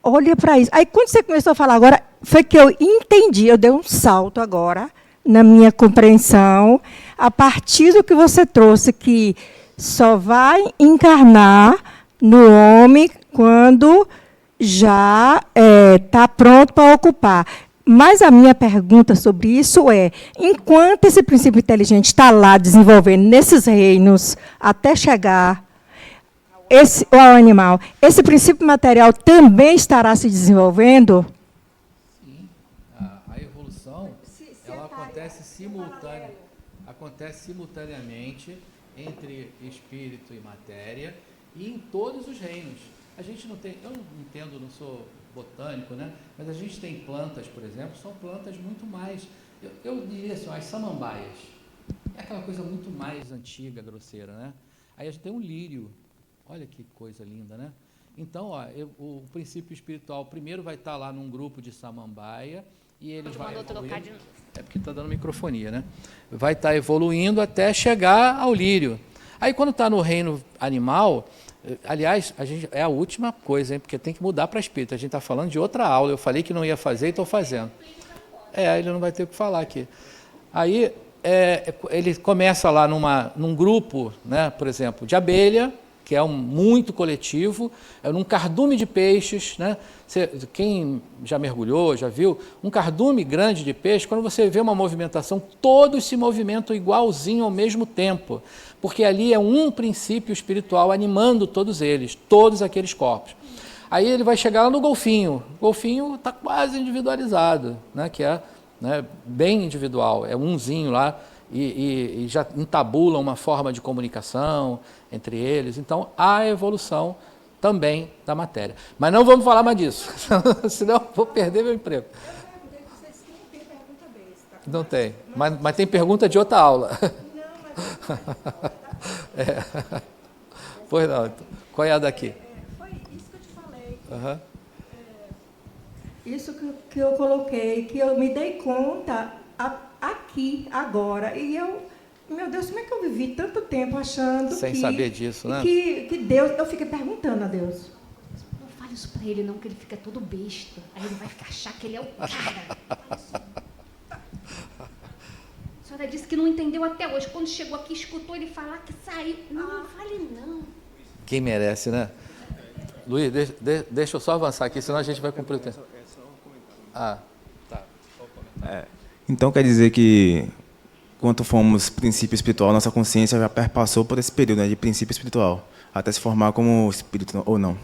Olha para isso. Aí, quando você começou a falar agora, foi que eu entendi, eu dei um salto agora na minha compreensão, a partir do que você trouxe, que só vai encarnar no homem quando já está pronto para ocupar. Mas a minha pergunta sobre isso é, enquanto esse princípio inteligente está lá desenvolvendo nesses reinos, até chegar ao animal, esse princípio material também estará se desenvolvendo? Sim, a evolução ela acontece simultaneamente entre espírito e matéria e em todos os reinos. A gente não tem, eu não entendo, não sou botânico, né? Mas a gente tem plantas, por exemplo, são plantas muito mais, eu diria assim, as samambaias. É aquela coisa muito mais antiga, grosseira, né? Aí a gente tem um lírio. Olha que coisa linda, né? Então, o princípio espiritual primeiro vai estar lá num grupo de samambaia e eles vão evoluindo. É porque está dando microfonia, né? Vai estar evoluindo até chegar ao lírio. Aí, quando está no reino animal, aliás, é a última coisa, hein? Porque tem que mudar para espírito. A gente está falando de outra aula. Eu falei que não ia fazer e estou fazendo. Ele não vai ter o que falar aqui. Aí, ele começa lá num grupo, né? Por exemplo, de abelha, que é muito coletivo, num cardume de peixes, né? Quem já mergulhou, já viu, um cardume grande de peixe, quando você vê uma movimentação, todos se movimentam igualzinho ao mesmo tempo, porque ali é um princípio espiritual animando todos eles, todos aqueles corpos. Aí ele vai chegar lá no golfinho. O golfinho está quase individualizado, né? Que é, né, bem individual, é umzinho lá, e já entabula uma forma de comunicação entre eles. Então, há evolução também da matéria. Mas não vamos falar mais disso, senão eu vou perder meu emprego. Não tem, mas tem pergunta de outra aula. Pois não, qual é a daqui? Foi isso que eu te falei. Uhum. Isso que eu coloquei, que eu me dei conta aqui, agora, e eu Meu Deus, como é que eu vivi tanto tempo achando sem saber disso, né? Que Deus... Eu fiquei perguntando a Deus. Não fale isso pra ele não, que ele fica todo besta. Aí ele vai achar que ele é o cara. A senhora disse que não entendeu até hoje. Quando chegou aqui, escutou ele falar que saiu. Não fale não. Quem merece, né? Luiz, deixa eu só avançar aqui, senão a gente vai cumprir o tempo. Ah, tá. Então quer dizer que, quando fomos princípio espiritual, nossa consciência já perpassou por esse período, né, de princípio espiritual, até se formar como espírito, ou não?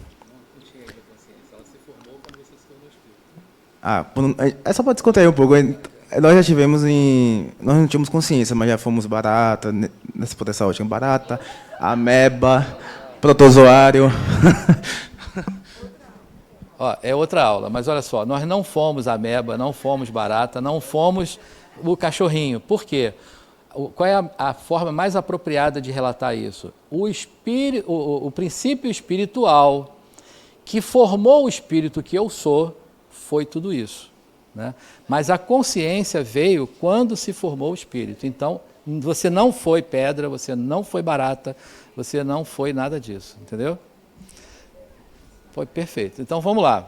É só para descontrair um pouco. Nós já tivemos nós não tínhamos consciência, mas já fomos barata, nessa proteção ótica, barata, ameba, protozoário. Ó, é outra aula, mas olha só, nós não fomos ameba, não fomos barata, não fomos o cachorrinho. Por quê? Qual é a forma mais apropriada de relatar isso? O princípio espiritual que formou o espírito que eu sou foi tudo isso, né? Mas a consciência veio quando se formou o espírito. Então, você não foi pedra, você não foi barata, você não foi nada disso, entendeu? Foi perfeito. Então vamos lá,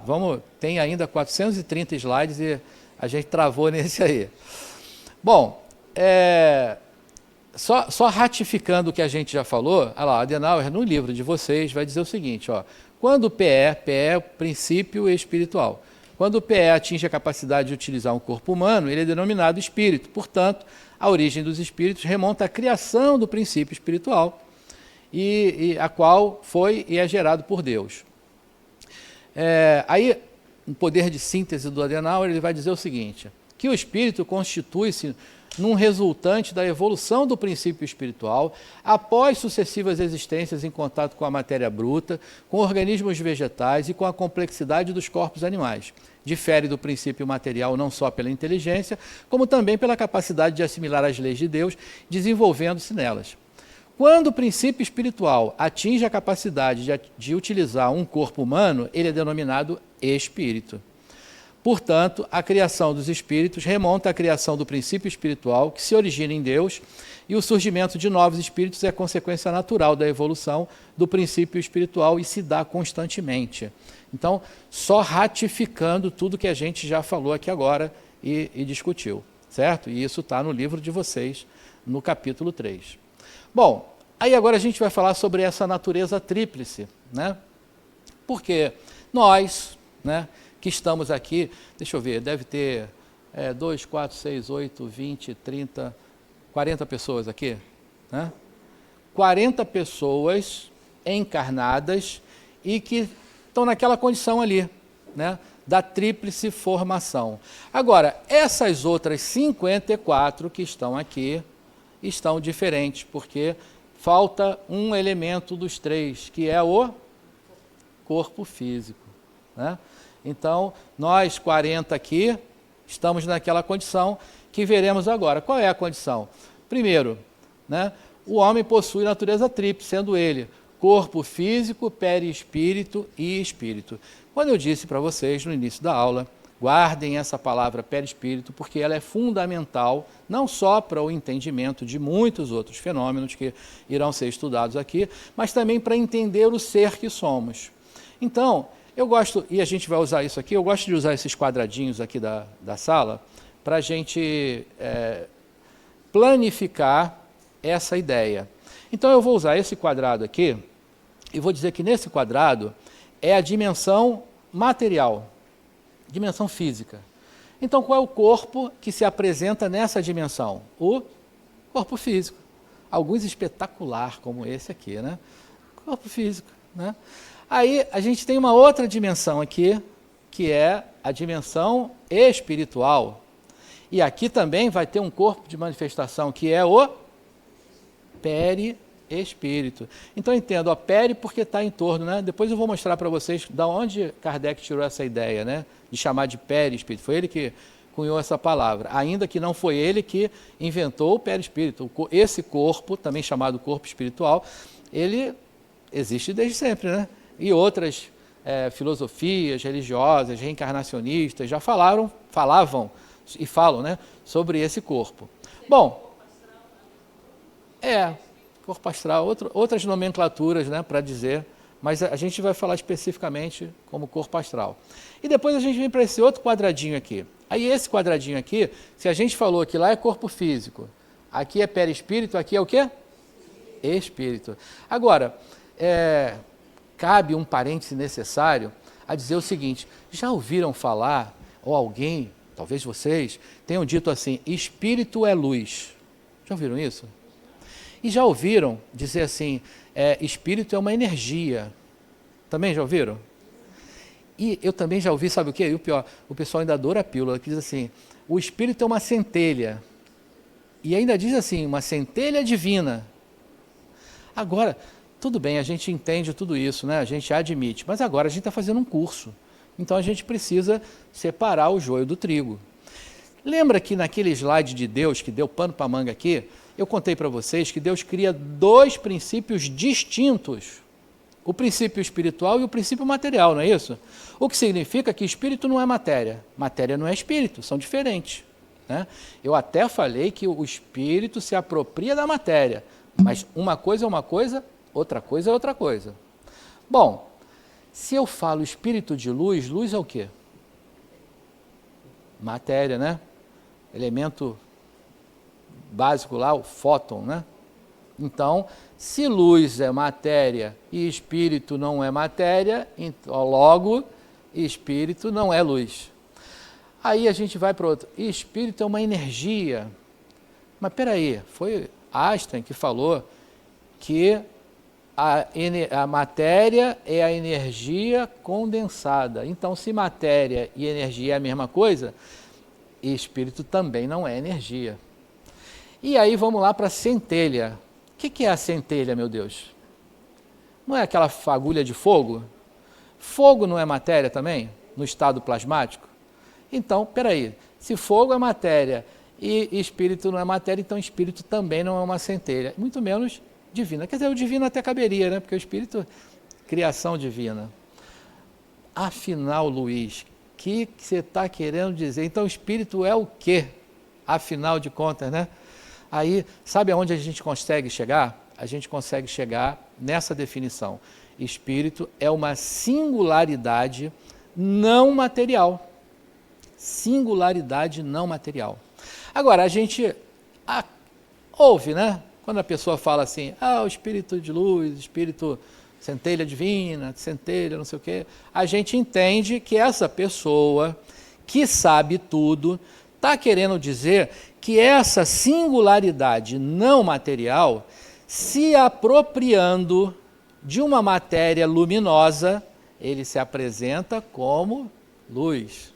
tem ainda 430 slides e a gente travou nesse aí. Bom, só ratificando o que a gente já falou, olha lá, Adenauer, no livro de vocês, vai dizer o seguinte, ó, quando o PE é o princípio espiritual, quando o PE atinge a capacidade de utilizar um corpo humano, ele é denominado espírito. Portanto, a origem dos espíritos remonta à criação do princípio espiritual, e a qual foi e é gerado por Deus. Aí, no poder de síntese do Adenauer, ele vai dizer o seguinte, que o espírito constitui-se num resultante da evolução do princípio espiritual após sucessivas existências em contato com a matéria bruta, com organismos vegetais e com a complexidade dos corpos animais. Difere do princípio material não só pela inteligência, como também pela capacidade de assimilar as leis de Deus, desenvolvendo-se nelas. Quando o princípio espiritual atinge a capacidade de utilizar um corpo humano, ele é denominado espírito. Portanto, a criação dos espíritos remonta à criação do princípio espiritual, que se origina em Deus, e o surgimento de novos espíritos é consequência natural da evolução do princípio espiritual e se dá constantemente. Então, só ratificando tudo que a gente já falou aqui agora e discutiu, certo? E isso está no livro de vocês, no capítulo 3. Bom, aí agora a gente vai falar sobre essa natureza tríplice, né? Porque nós, né, que estamos aqui, deixa eu ver, deve ter 2, 4, 6, 8, 20, 30, 40 pessoas aqui, né? 40 pessoas encarnadas e que estão naquela condição ali, né, da tríplice formação. Agora, essas outras 54 que estão aqui estão diferentes, porque falta um elemento dos 3, que é o corpo físico, né? Então, nós 40 aqui estamos naquela condição que veremos agora. Qual é a condição? Primeiro, né, o homem possui natureza tríplice, sendo ele corpo físico, perispírito e espírito. Quando eu disse para vocês no início da aula, guardem essa palavra perispírito, porque ela é fundamental, não só para o entendimento de muitos outros fenômenos que irão ser estudados aqui, mas também para entender o ser que somos. Então, eu gosto, e a gente vai usar isso aqui, eu gosto de usar esses quadradinhos aqui da sala para a gente planificar essa ideia. Então eu vou usar esse quadrado aqui e vou dizer que nesse quadrado é a dimensão material, dimensão física. Então qual é o corpo que se apresenta nessa dimensão? O corpo físico. Alguns espetacular como esse aqui, né? Corpo físico, né? Aí a gente tem uma outra dimensão aqui, que é a dimensão espiritual. E aqui também vai ter um corpo de manifestação, que é o perispírito. Então entendo, ó, peri porque está em torno, né? Depois eu vou mostrar para vocês de onde Kardec tirou essa ideia, né, de chamar de perispírito. Foi ele que cunhou essa palavra, ainda que não foi ele que inventou o perispírito. Esse corpo, também chamado corpo espiritual, ele existe desde sempre, né? E outras filosofias religiosas, reencarnacionistas, já falavam e falam, né, sobre esse corpo. Bom, Corpo astral, outras nomenclaturas, né, para dizer, mas a gente vai falar especificamente como corpo astral. E depois a gente vem para esse outro quadradinho aqui. Aí esse quadradinho aqui, se a gente falou que lá é corpo físico, aqui é perispírito, aqui é o quê? Espírito. Agora, cabe um parêntese necessário a dizer o seguinte: já ouviram falar, ou alguém, talvez vocês, tenham dito assim, espírito é luz. Já ouviram isso? E já ouviram dizer assim, espírito é uma energia. Também já ouviram? E eu também já ouvi, sabe o quê? E o pior, o pessoal ainda adora a pílula, que diz assim, o espírito é uma centelha. E ainda diz assim, uma centelha divina. Agora, tudo bem, a gente entende tudo isso, né? A gente admite, mas agora a gente está fazendo um curso. Então a gente precisa separar o joio do trigo. Lembra que naquele slide de Deus, que deu pano para manga aqui, eu contei para vocês que Deus cria dois princípios distintos. O princípio espiritual e o princípio material, não é isso? O que significa que espírito não é matéria. Matéria não é espírito, são diferentes. Né? Eu até falei que o espírito se apropria da matéria, mas uma coisa é uma coisa, outra coisa é outra coisa. Bom, se eu falo espírito de luz, luz é o quê? Matéria, né? Elemento básico lá, o fóton, né? Então, se luz é matéria e espírito não é matéria, então, logo, espírito não é luz. Aí a gente vai para outro. Espírito é uma energia. Mas peraí, foi Einstein que falou que a matéria é a energia condensada. Então, se matéria e energia é a mesma coisa, espírito também não é energia. E aí vamos lá para a centelha. O que é a centelha, meu Deus? Não é aquela fagulha de fogo? Fogo não é matéria também, no estado plasmático? Então, peraí, se fogo é matéria e espírito não é matéria, então espírito também não é uma centelha, muito menos divina. Quer dizer, o divino até caberia, né? Porque o espírito, criação divina. Afinal, Luiz, o que você está querendo dizer? Então, o espírito é o quê? Afinal de contas, né? Aí, sabe aonde a gente consegue chegar? A gente consegue chegar nessa definição. Espírito é uma singularidade não material. Singularidade não material. Agora, a gente ouve, né? Quando a pessoa fala assim, o espírito de luz, espírito centelha divina, centelha não sei o quê, a gente entende que essa pessoa que sabe tudo está querendo dizer que essa singularidade não material, se apropriando de uma matéria luminosa, ele se apresenta como luz.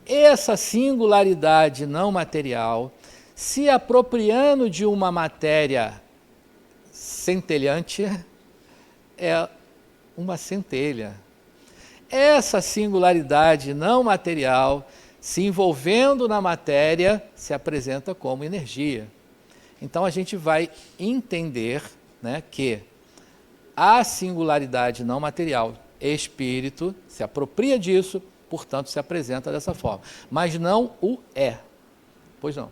Essa singularidade não material, se apropriando de uma matéria centelhante, é uma centelha. Essa singularidade não material, se envolvendo na matéria, se apresenta como energia. Então a gente vai entender, né, que a singularidade não material, espírito, se apropria disso, portanto se apresenta dessa forma. Mas não o é. Pois não.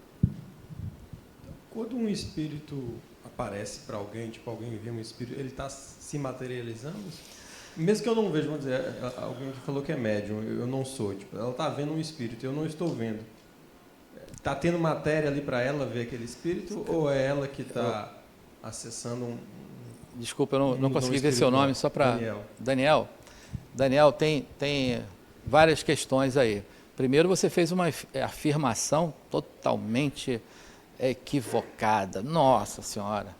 Quando um espírito aparece para alguém, tipo alguém vê um espírito, ele está se materializando? Mesmo que eu não veja, vamos dizer, alguém que falou que é médium, eu não sou, tipo, ela está vendo um espírito, eu não estou vendo. Está tendo matéria ali para ela ver aquele espírito, ou é ela que está acessando Desculpa, eu não consegui ver seu nome, só para... Daniel. Daniel, tem várias questões aí. Primeiro, você fez uma afirmação totalmente equivocada. Nossa Senhora.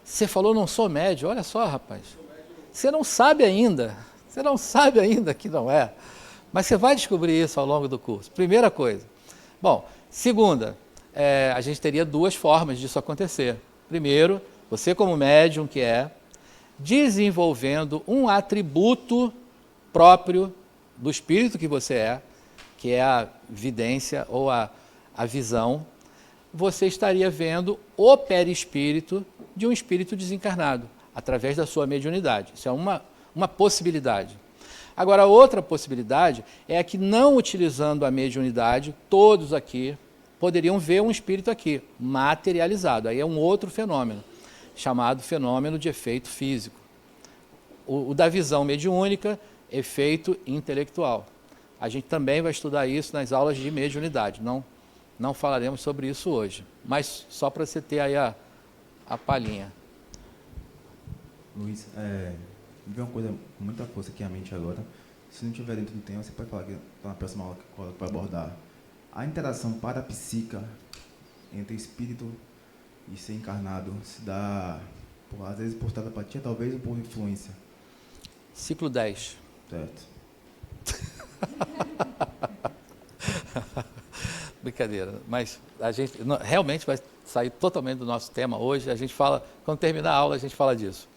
Você falou, não sou médium. Olha só, rapaz. Você não sabe ainda. Você não sabe ainda que não é. Mas você vai descobrir isso ao longo do curso. Primeira coisa. Bom, segunda, a gente teria duas formas disso acontecer. Primeiro, você como médium que é, desenvolvendo um atributo próprio do espírito que você é, que é a vidência ou a visão, você estaria vendo o perispírito de um espírito desencarnado, através da sua mediunidade. Isso é uma possibilidade. Agora, outra possibilidade é que, não utilizando a mediunidade, todos aqui poderiam ver um espírito aqui, materializado. Aí é um outro fenômeno. chamado fenômeno de efeito físico. O da visão mediúnica, efeito intelectual. A gente também vai estudar isso nas aulas de mediunidade, não falaremos sobre isso hoje, mas só para você ter aí a palhinha. Luiz, me veio uma coisa com muita força aqui à mente agora. Se não estiver dentro do tema, você pode falar que na próxima aula que vai abordar. A interação parapsíquica entre espírito e ser encarnado se dá, às vezes, por telepatia, talvez por influência. Ciclo 10. Certo. Brincadeira, mas a gente realmente vai sair totalmente do nosso tema hoje. A gente fala, quando terminar a aula, a gente fala disso.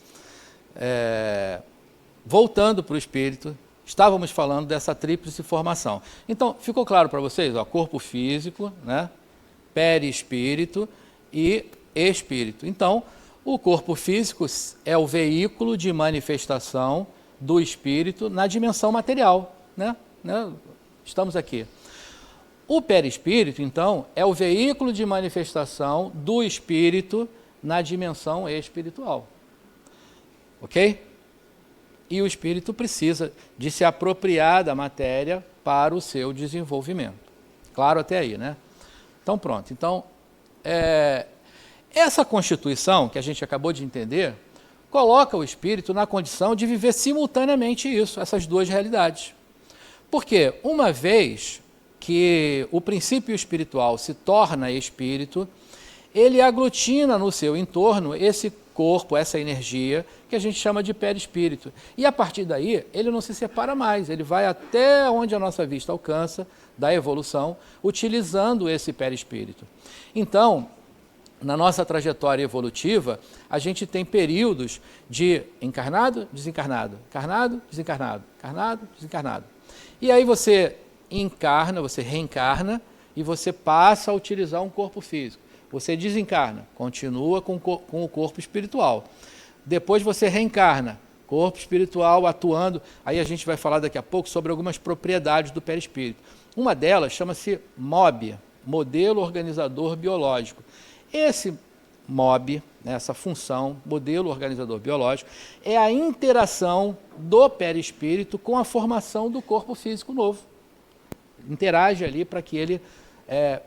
Voltando para o espírito, estávamos falando dessa tríplice formação. Então, ficou claro para vocês? Ó, corpo físico, né? Perispírito e espírito. Então, o corpo físico é o veículo de manifestação do espírito na dimensão material, né? Estamos aqui. O perispírito, então, é o veículo de manifestação do espírito na dimensão espiritual. Ok? E o espírito precisa de se apropriar da matéria para o seu desenvolvimento. Claro até aí, né? Então, pronto. Então, essa constituição que a gente acabou de entender coloca o espírito na condição de viver simultaneamente isso, essas duas realidades. Porque uma vez que o princípio espiritual se torna espírito, ele aglutina no seu entorno esse corpo, essa energia, que a gente chama de perispírito. E a partir daí, ele não se separa mais, ele vai até onde a nossa vista alcança, da evolução, utilizando esse perispírito. Então, na nossa trajetória evolutiva, a gente tem períodos de encarnado, desencarnado, encarnado, desencarnado, encarnado, desencarnado. E aí você encarna, você reencarna e você passa a utilizar um corpo físico. Você desencarna, continua com o corpo espiritual. Depois você reencarna, corpo espiritual atuando. Aí a gente vai falar daqui a pouco sobre algumas propriedades do perispírito. Uma delas chama-se MOB, Modelo Organizador Biológico. Esse MOB, essa função, Modelo Organizador Biológico, é a interação do perispírito com a formação do corpo físico novo. Interage ali para que ele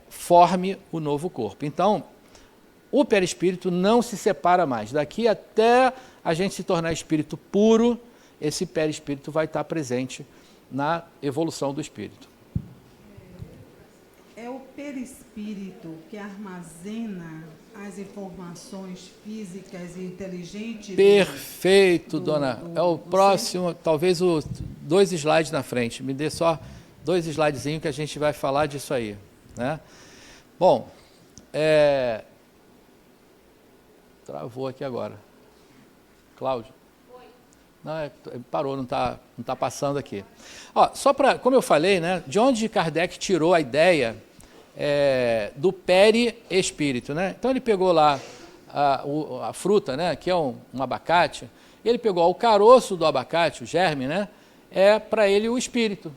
forme o novo corpo. Então, o perispírito não se separa mais. Daqui até a gente se tornar espírito puro, esse perispírito vai estar presente na evolução do espírito. É o perispírito que armazena as informações físicas e inteligentes? Perfeito, dona. É o próximo, talvez 2 slides na frente. Me dê só 2 slidezinhos que a gente vai falar disso aí, né? Bom, travou aqui agora. Cláudio? Não, parou, não tá passando aqui. Ó, só para, como eu falei, né, de onde Kardec tirou a ideia do perispírito, né? Então ele pegou lá a fruta, né, que é um abacate, ele pegou o caroço do abacate, o germe, né, para ele o espírito.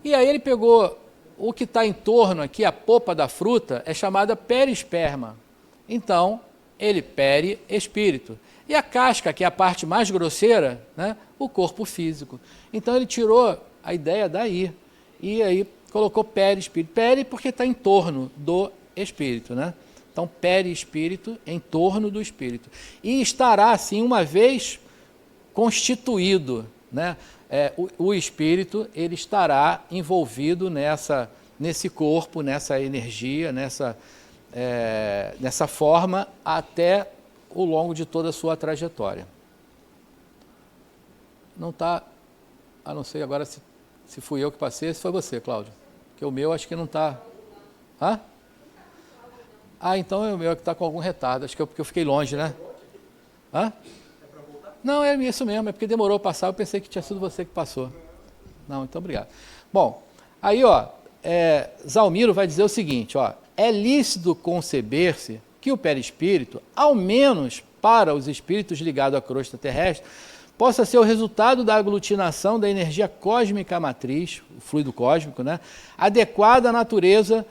E aí ele pegou o que está em torno aqui, a polpa da fruta, é chamada perisperma. Então, ele perispírito. E a casca, que é a parte mais grosseira, né, o corpo físico. Então ele tirou a ideia daí. E aí colocou perispírito. Peri porque está em torno do espírito, né? Então, perispírito em torno do espírito. E estará, assim, uma vez constituído, né? O espírito, ele estará envolvido nesse corpo, nessa energia, nessa forma, até ao longo de toda a sua trajetória. Não está, a não ser agora se fui eu que passei, se foi você, Cláudio. Porque o meu acho que não está. Hã? Então é o meu que está com algum retardo, acho que porque eu fiquei longe, né? Hã? Não, é isso mesmo, é porque demorou a passar, eu pensei que tinha sido você que passou. Não, então obrigado. Bom, aí Zalmiro vai dizer o seguinte, é lícito conceber-se que o perispírito, ao menos para os espíritos ligados à crosta terrestre, possa ser o resultado da aglutinação da energia cósmica matriz, o fluido cósmico, né, adequada à natureza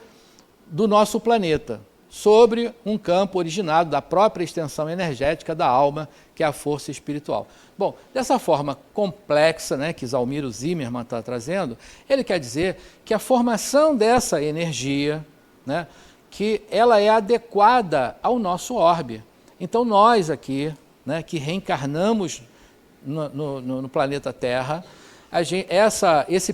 do nosso planeta, sobre um campo originado da própria extensão energética da alma, que é a força espiritual. Bom, dessa forma complexa, né, que Zalmiro Zimmermann está trazendo, ele quer dizer que a formação dessa energia, né, que ela é adequada ao nosso orbe. Então nós aqui, né, que reencarnamos no planeta Terra, esse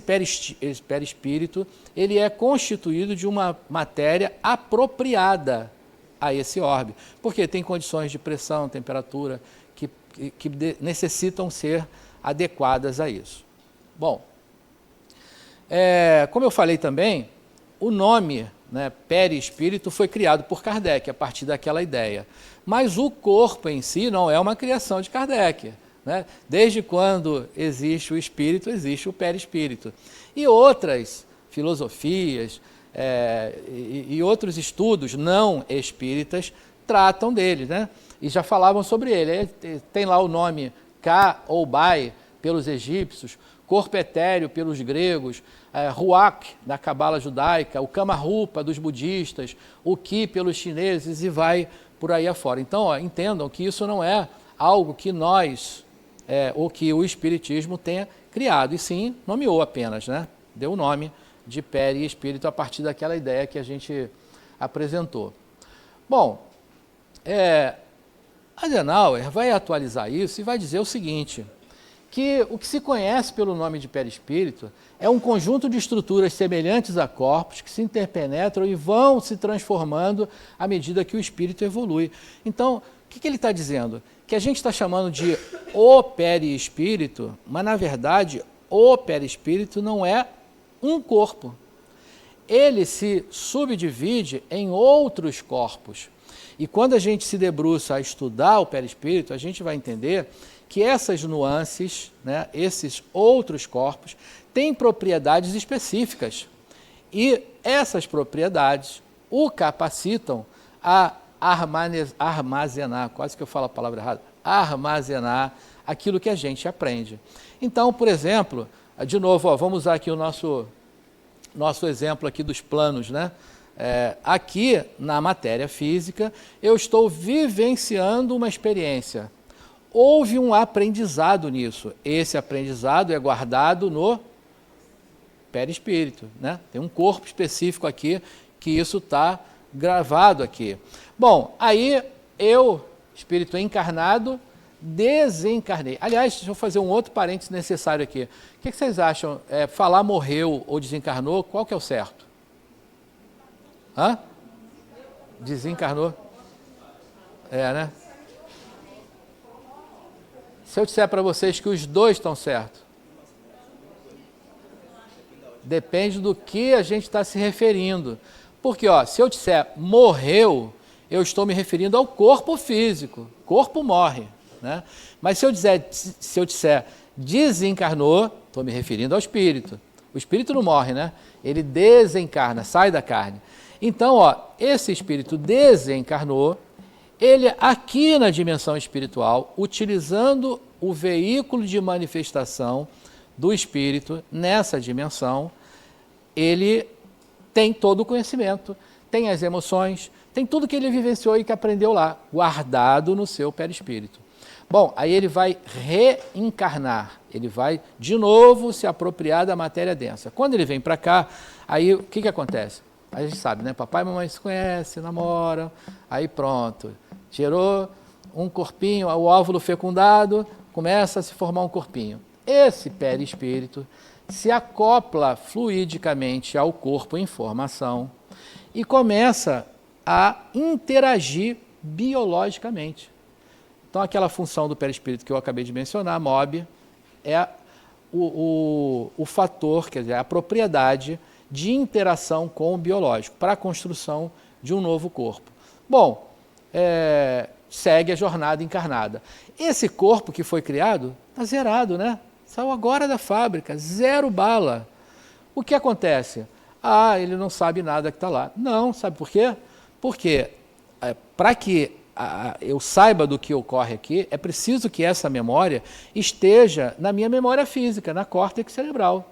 perispírito, ele é constituído de uma matéria apropriada a esse orbe, porque tem condições de pressão, temperatura, que necessitam ser adequadas a isso. Bom, como eu falei também, o nome, né, perispírito foi criado por Kardec, a partir daquela ideia. Mas o corpo em si não é uma criação de Kardec. Né? Desde quando existe o espírito, existe o perispírito. E outras filosofias e outros estudos não espíritas tratam dele, né? E já falavam sobre ele. Tem lá o nome Ka ou Bai pelos egípcios, corpo etéreo pelos gregos, Ruach da cabala judaica, o Kamarupa dos budistas, o Ki pelos chineses e vai por aí afora. Então, entendam que isso não é algo que nós, ou que o Espiritismo tenha criado, e sim nomeou apenas, né? Deu o nome de perispírito a partir daquela ideia que a gente apresentou. Bom, Adenauer vai atualizar isso e vai dizer o seguinte, que o que se conhece pelo nome de perispírito é um conjunto de estruturas semelhantes a corpos que se interpenetram e vão se transformando à medida que o espírito evolui. Então, o que ele está dizendo? Que a gente está chamando de o perispírito, mas na verdade o perispírito não é um corpo. Ele se subdivide em outros corpos. E quando a gente se debruça a estudar o perispírito, a gente vai entender que essas nuances, né, esses outros corpos, têm propriedades específicas. E essas propriedades o capacitam a armazenar, quase que eu falo a palavra errada, armazenar aquilo que a gente aprende. Então, por exemplo, de novo, vamos usar aqui o nosso exemplo aqui dos planos, né? Aqui na matéria física, eu estou vivenciando uma experiência. Houve um aprendizado nisso. Esse aprendizado é guardado no perispírito, né? Tem um corpo específico aqui que isso está gravado aqui. Bom, aí eu, espírito encarnado, desencarnei. Aliás, deixa eu fazer um outro parênteses necessário aqui. O que vocês acham? Falar morreu ou desencarnou, qual que é o certo? Hã? Desencarnou? Né? Se eu disser para vocês que os dois estão certos, depende do que a gente está se referindo. Porque, se eu disser morreu, eu estou me referindo ao corpo físico. Corpo morre, né? Mas se eu disser desencarnou, estou me referindo ao espírito. O espírito não morre, né? Ele desencarna, sai da carne. Então, esse espírito desencarnou, ele aqui na dimensão espiritual, utilizando o veículo de manifestação do espírito nessa dimensão, ele tem todo o conhecimento, tem as emoções, tem tudo que ele vivenciou e que aprendeu lá, guardado no seu perispírito. Bom, aí ele vai reencarnar, ele vai de novo se apropriar da matéria densa. Quando ele vem para cá, aí o que acontece? A gente sabe, né? Papai e mamãe se conhecem, namoram, aí pronto. Gerou um corpinho, o óvulo fecundado, começa a se formar um corpinho. Esse perispírito se acopla fluidicamente ao corpo em formação e começa a interagir biologicamente. Então, aquela função do perispírito que eu acabei de mencionar, MOB, é o fator, quer dizer, a propriedade de interação com o biológico para a construção de um novo corpo. Bom, segue a jornada encarnada. Esse corpo que foi criado está zerado, né? Saiu agora da fábrica, zero bala. O que acontece? Ele não sabe nada que está lá. Não, sabe por quê? Porque para que eu saiba do que ocorre aqui, é preciso que essa memória esteja na minha memória física, na córtex cerebral.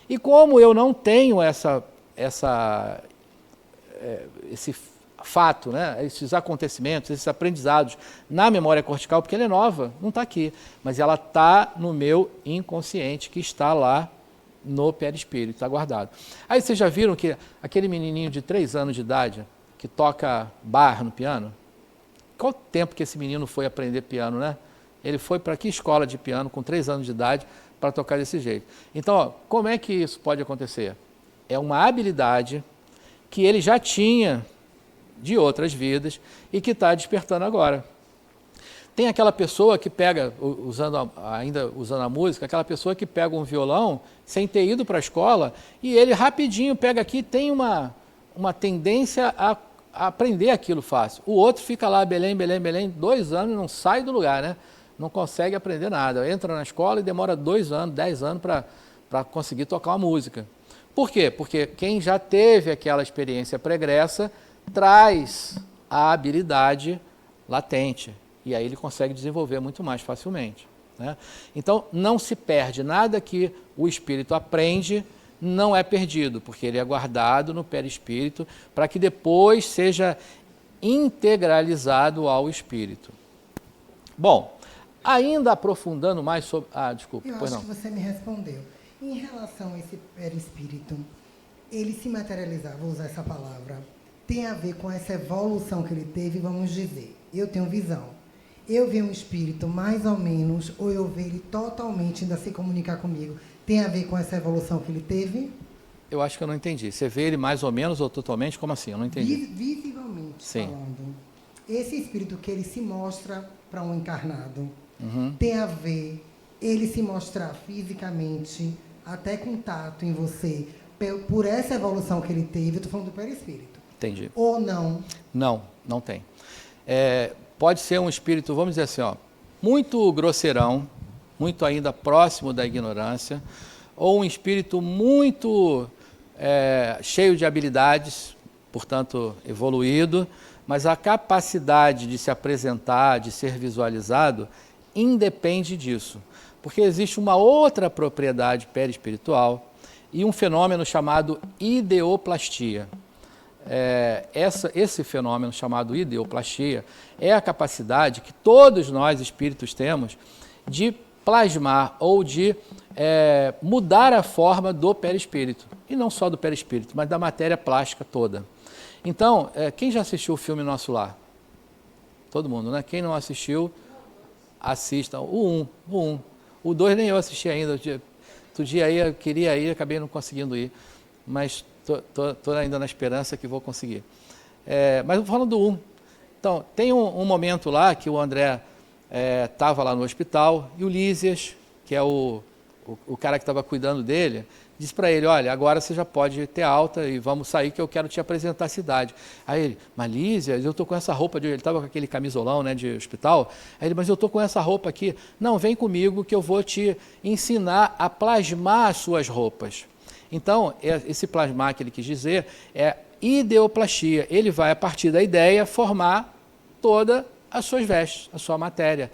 E como eu não tenho esse fato, né, esses acontecimentos, esses aprendizados na memória cortical, porque ela é nova, não está aqui, mas ela está no meu inconsciente, que está lá no perispírito, está guardado. Aí vocês já viram que aquele menininho de 3 anos de idade, que toca bar no piano, qual o tempo que esse menino foi aprender piano, né? Ele foi para que escola de piano com 3 anos de idade para tocar desse jeito? Então, ó, como é que isso pode acontecer? É uma habilidade que ele já tinha de outras vidas e que está despertando agora. Tem aquela pessoa que pega, ainda usando a música, aquela pessoa que pega um violão sem ter ido para a escola e ele rapidinho pega aqui, tem uma tendência a aprender aquilo fácil. O outro fica lá, Belém, 2 anos, não sai do lugar, né? Não consegue aprender nada. Entra na escola e demora 2 anos, 10 anos para conseguir tocar uma música. Por quê? Porque quem já teve aquela experiência pregressa traz a habilidade latente. E aí ele consegue desenvolver muito mais facilmente, né? Então, não se perde nada que o espírito aprende, não é perdido, porque ele é guardado no perispírito para que depois seja integralizado ao espírito. Bom, ainda aprofundando mais sobre... desculpa, Eu pois acho não. que você me respondeu. Em relação a esse perispírito, ele se materializar, vou usar essa palavra, tem a ver com essa evolução que ele teve, vamos dizer. Eu tenho visão. Eu ver um espírito mais ou menos, ou eu ver ele totalmente ainda se comunicar comigo, tem a ver com essa evolução que ele teve? Eu acho que eu não entendi. Você vê ele mais ou menos ou totalmente? Como assim? Eu não entendi. Visivelmente Sim. falando. Esse espírito que ele se mostra para um encarnado, Uhum. tem a ver ele se mostrar fisicamente, até contato em você, por essa evolução que ele teve, eu estou falando do perispírito. Entendi. Ou não? Não, não tem. Pode ser um espírito, vamos dizer assim, ó, muito grosseirão, muito ainda próximo da ignorância, ou um espírito muito cheio de habilidades, portanto, evoluído, mas a capacidade de se apresentar, de ser visualizado, independe disso. Porque existe uma outra propriedade perispiritual e um fenômeno chamado ideoplastia. Esse fenômeno chamado ideoplastia é a capacidade que todos nós espíritos temos de plasmar ou de mudar a forma do perispírito. E não só do perispírito, mas da matéria plástica toda. Então, quem já assistiu o filme Nosso Lar? Todo mundo, né? Quem não assistiu, assista. O 1. O 2 nem eu assisti ainda. Outro dia aí eu queria ir, acabei não conseguindo ir. Mas estou ainda na esperança que vou conseguir. Mas falando do 1. Então, tem um momento lá que o André estava lá no hospital e o Lísias, que é o cara que estava cuidando dele, disse para ele, olha, agora você já pode ter alta e vamos sair que eu quero te apresentar a cidade. Aí ele, mas Lísias, eu estou com essa roupa, ele estava com aquele camisolão, né, de hospital, aí ele, mas eu estou com essa roupa aqui. Não, vem comigo que eu vou te ensinar a plasmar as suas roupas. Então, esse plasmar que ele quis dizer é ideoplastia. Ele vai, a partir da ideia, formar todas as suas vestes, a sua matéria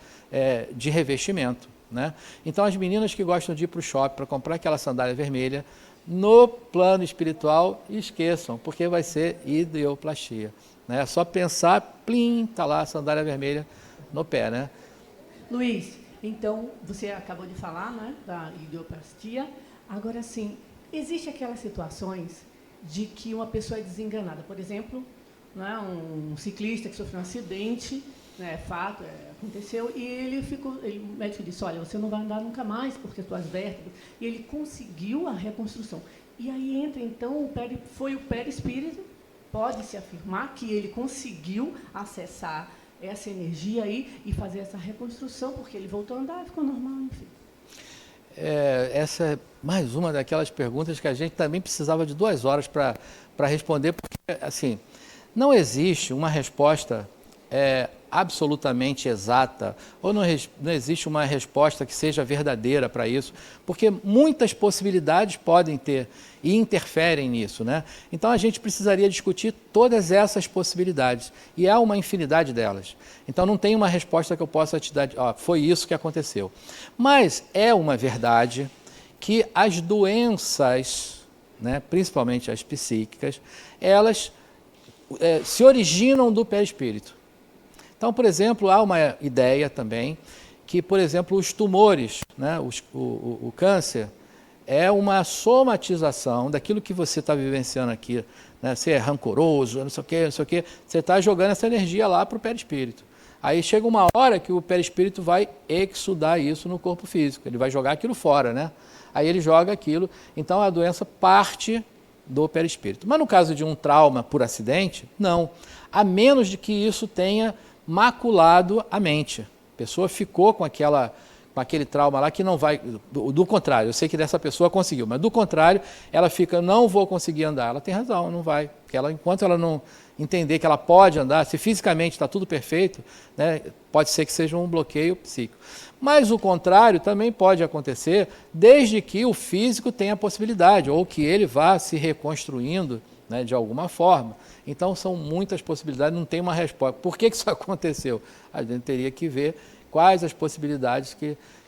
de revestimento, né? Então, as meninas que gostam de ir para o shopping para comprar aquela sandália vermelha, no plano espiritual, esqueçam, porque vai ser ideoplastia, né? É só pensar, plim, está lá a sandália vermelha no pé, né? Luiz, então, você acabou de falar, né, da ideoplastia. Agora, sim, existem aquelas situações de que uma pessoa é desenganada. Por exemplo, né, um ciclista que sofreu um acidente, né, fato, aconteceu, e o médico disse, olha, você não vai andar nunca mais porque as suas vértebras... E ele conseguiu a reconstrução. E aí entra, então, foi o perispírito, pode-se afirmar que ele conseguiu acessar essa energia aí e fazer essa reconstrução, porque ele voltou a andar e ficou normal, enfim. Essa é mais uma daquelas perguntas que a gente também precisava de 2 horas para responder, porque, assim, não existe uma resposta absolutamente exata, ou não existe uma resposta que seja verdadeira para isso, porque muitas possibilidades podem ter e interferem nisso, né? Então, a gente precisaria discutir todas essas possibilidades, e há uma infinidade delas. Então, não tem uma resposta que eu possa te dar, foi isso que aconteceu. Mas é uma verdade que as doenças, né, principalmente as psíquicas, elas se originam do perispírito. Então, por exemplo, há uma ideia também que, por exemplo, os tumores, né, o câncer, é uma somatização daquilo que você está vivenciando aqui, né? Você é rancoroso, não sei o quê, você está jogando essa energia lá para o perispírito. Aí chega uma hora que o perispírito vai exudar isso no corpo físico, ele vai jogar aquilo fora, né? Aí ele joga aquilo, então a doença parte do perispírito. Mas no caso de um trauma por acidente, não. A menos de que isso tenha maculado a mente. A pessoa ficou com aquele trauma lá que não vai... Do contrário, eu sei que dessa pessoa conseguiu, mas do contrário, ela fica, não vou conseguir andar. Ela tem razão, não vai. Porque enquanto ela não entender que ela pode andar, se fisicamente está tudo perfeito, né, pode ser que seja um bloqueio psíquico. Mas o contrário também pode acontecer, desde que o físico tenha a possibilidade, ou que ele vá se reconstruindo, né, de alguma forma. Então, são muitas possibilidades, não tem uma resposta. Por que isso aconteceu? A gente teria que ver quais as possibilidades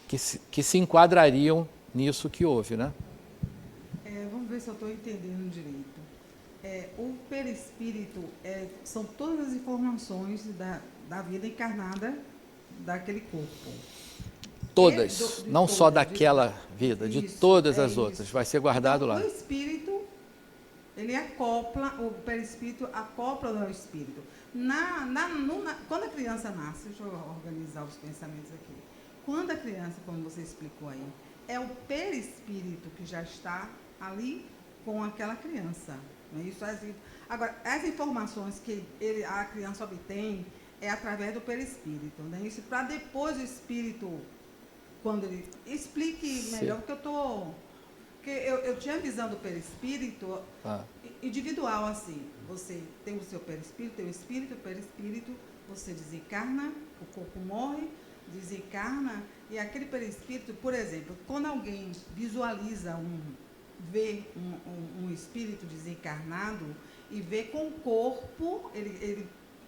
que se enquadrariam nisso que houve, né? Vamos ver se eu estou entendendo direito. O perispírito são todas as informações da vida encarnada daquele corpo. Todas, não só daquela vida, de todas as outras. Vai ser guardado lá. O espírito, ele acopla, o perispírito acopla ao espírito. Quando a criança nasce, deixa eu organizar os pensamentos aqui. Quando a criança, como você explicou aí, é o perispírito que já está ali com aquela criança. Não é isso? Agora, as informações que a criança obtém é através do perispírito. Não é isso? Para depois o espírito, quando ele... Explique melhor, porque eu tinha a visão do perispírito individual, assim. Você tem o seu perispírito, tem o espírito, o perispírito, você desencarna, o corpo morre, desencarna, e aquele perispírito, por exemplo, quando alguém visualiza vê um espírito desencarnado e vê com o corpo,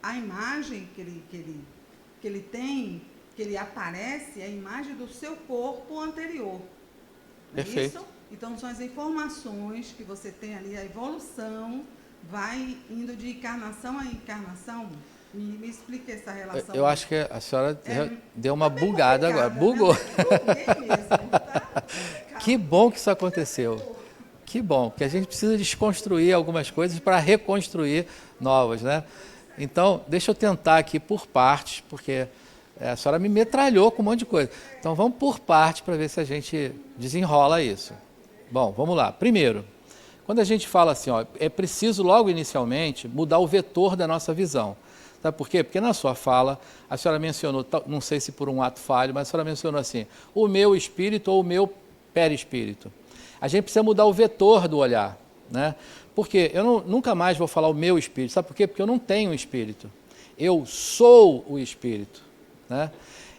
a imagem que ele tem, que ele aparece, é a imagem do seu corpo anterior. Perfeito. É isso? Então, são as informações que você tem ali, a evolução vai indo de encarnação a encarnação. Me explique essa relação. Eu acho que a senhora deu uma bugada agora. Bugou. Buguei mesmo, tá? Que bom que isso aconteceu. Que bom, porque a gente precisa desconstruir algumas coisas para reconstruir novas, né? Então, deixa eu tentar aqui por partes, porque a senhora me metralhou com um monte de coisa. Então, vamos por partes para ver se a gente desenrola isso. Bom, vamos lá. Primeiro, quando a gente fala assim, é preciso logo inicialmente mudar o vetor da nossa visão. Sabe por quê? Porque na sua fala, a senhora mencionou, não sei se por um ato falho, mas a senhora mencionou assim, o meu espírito ou o meu perispírito. A gente precisa mudar o vetor do olhar, né? Porque eu nunca mais vou falar o meu espírito. Sabe por quê? Porque eu não tenho espírito. Eu sou o espírito, né?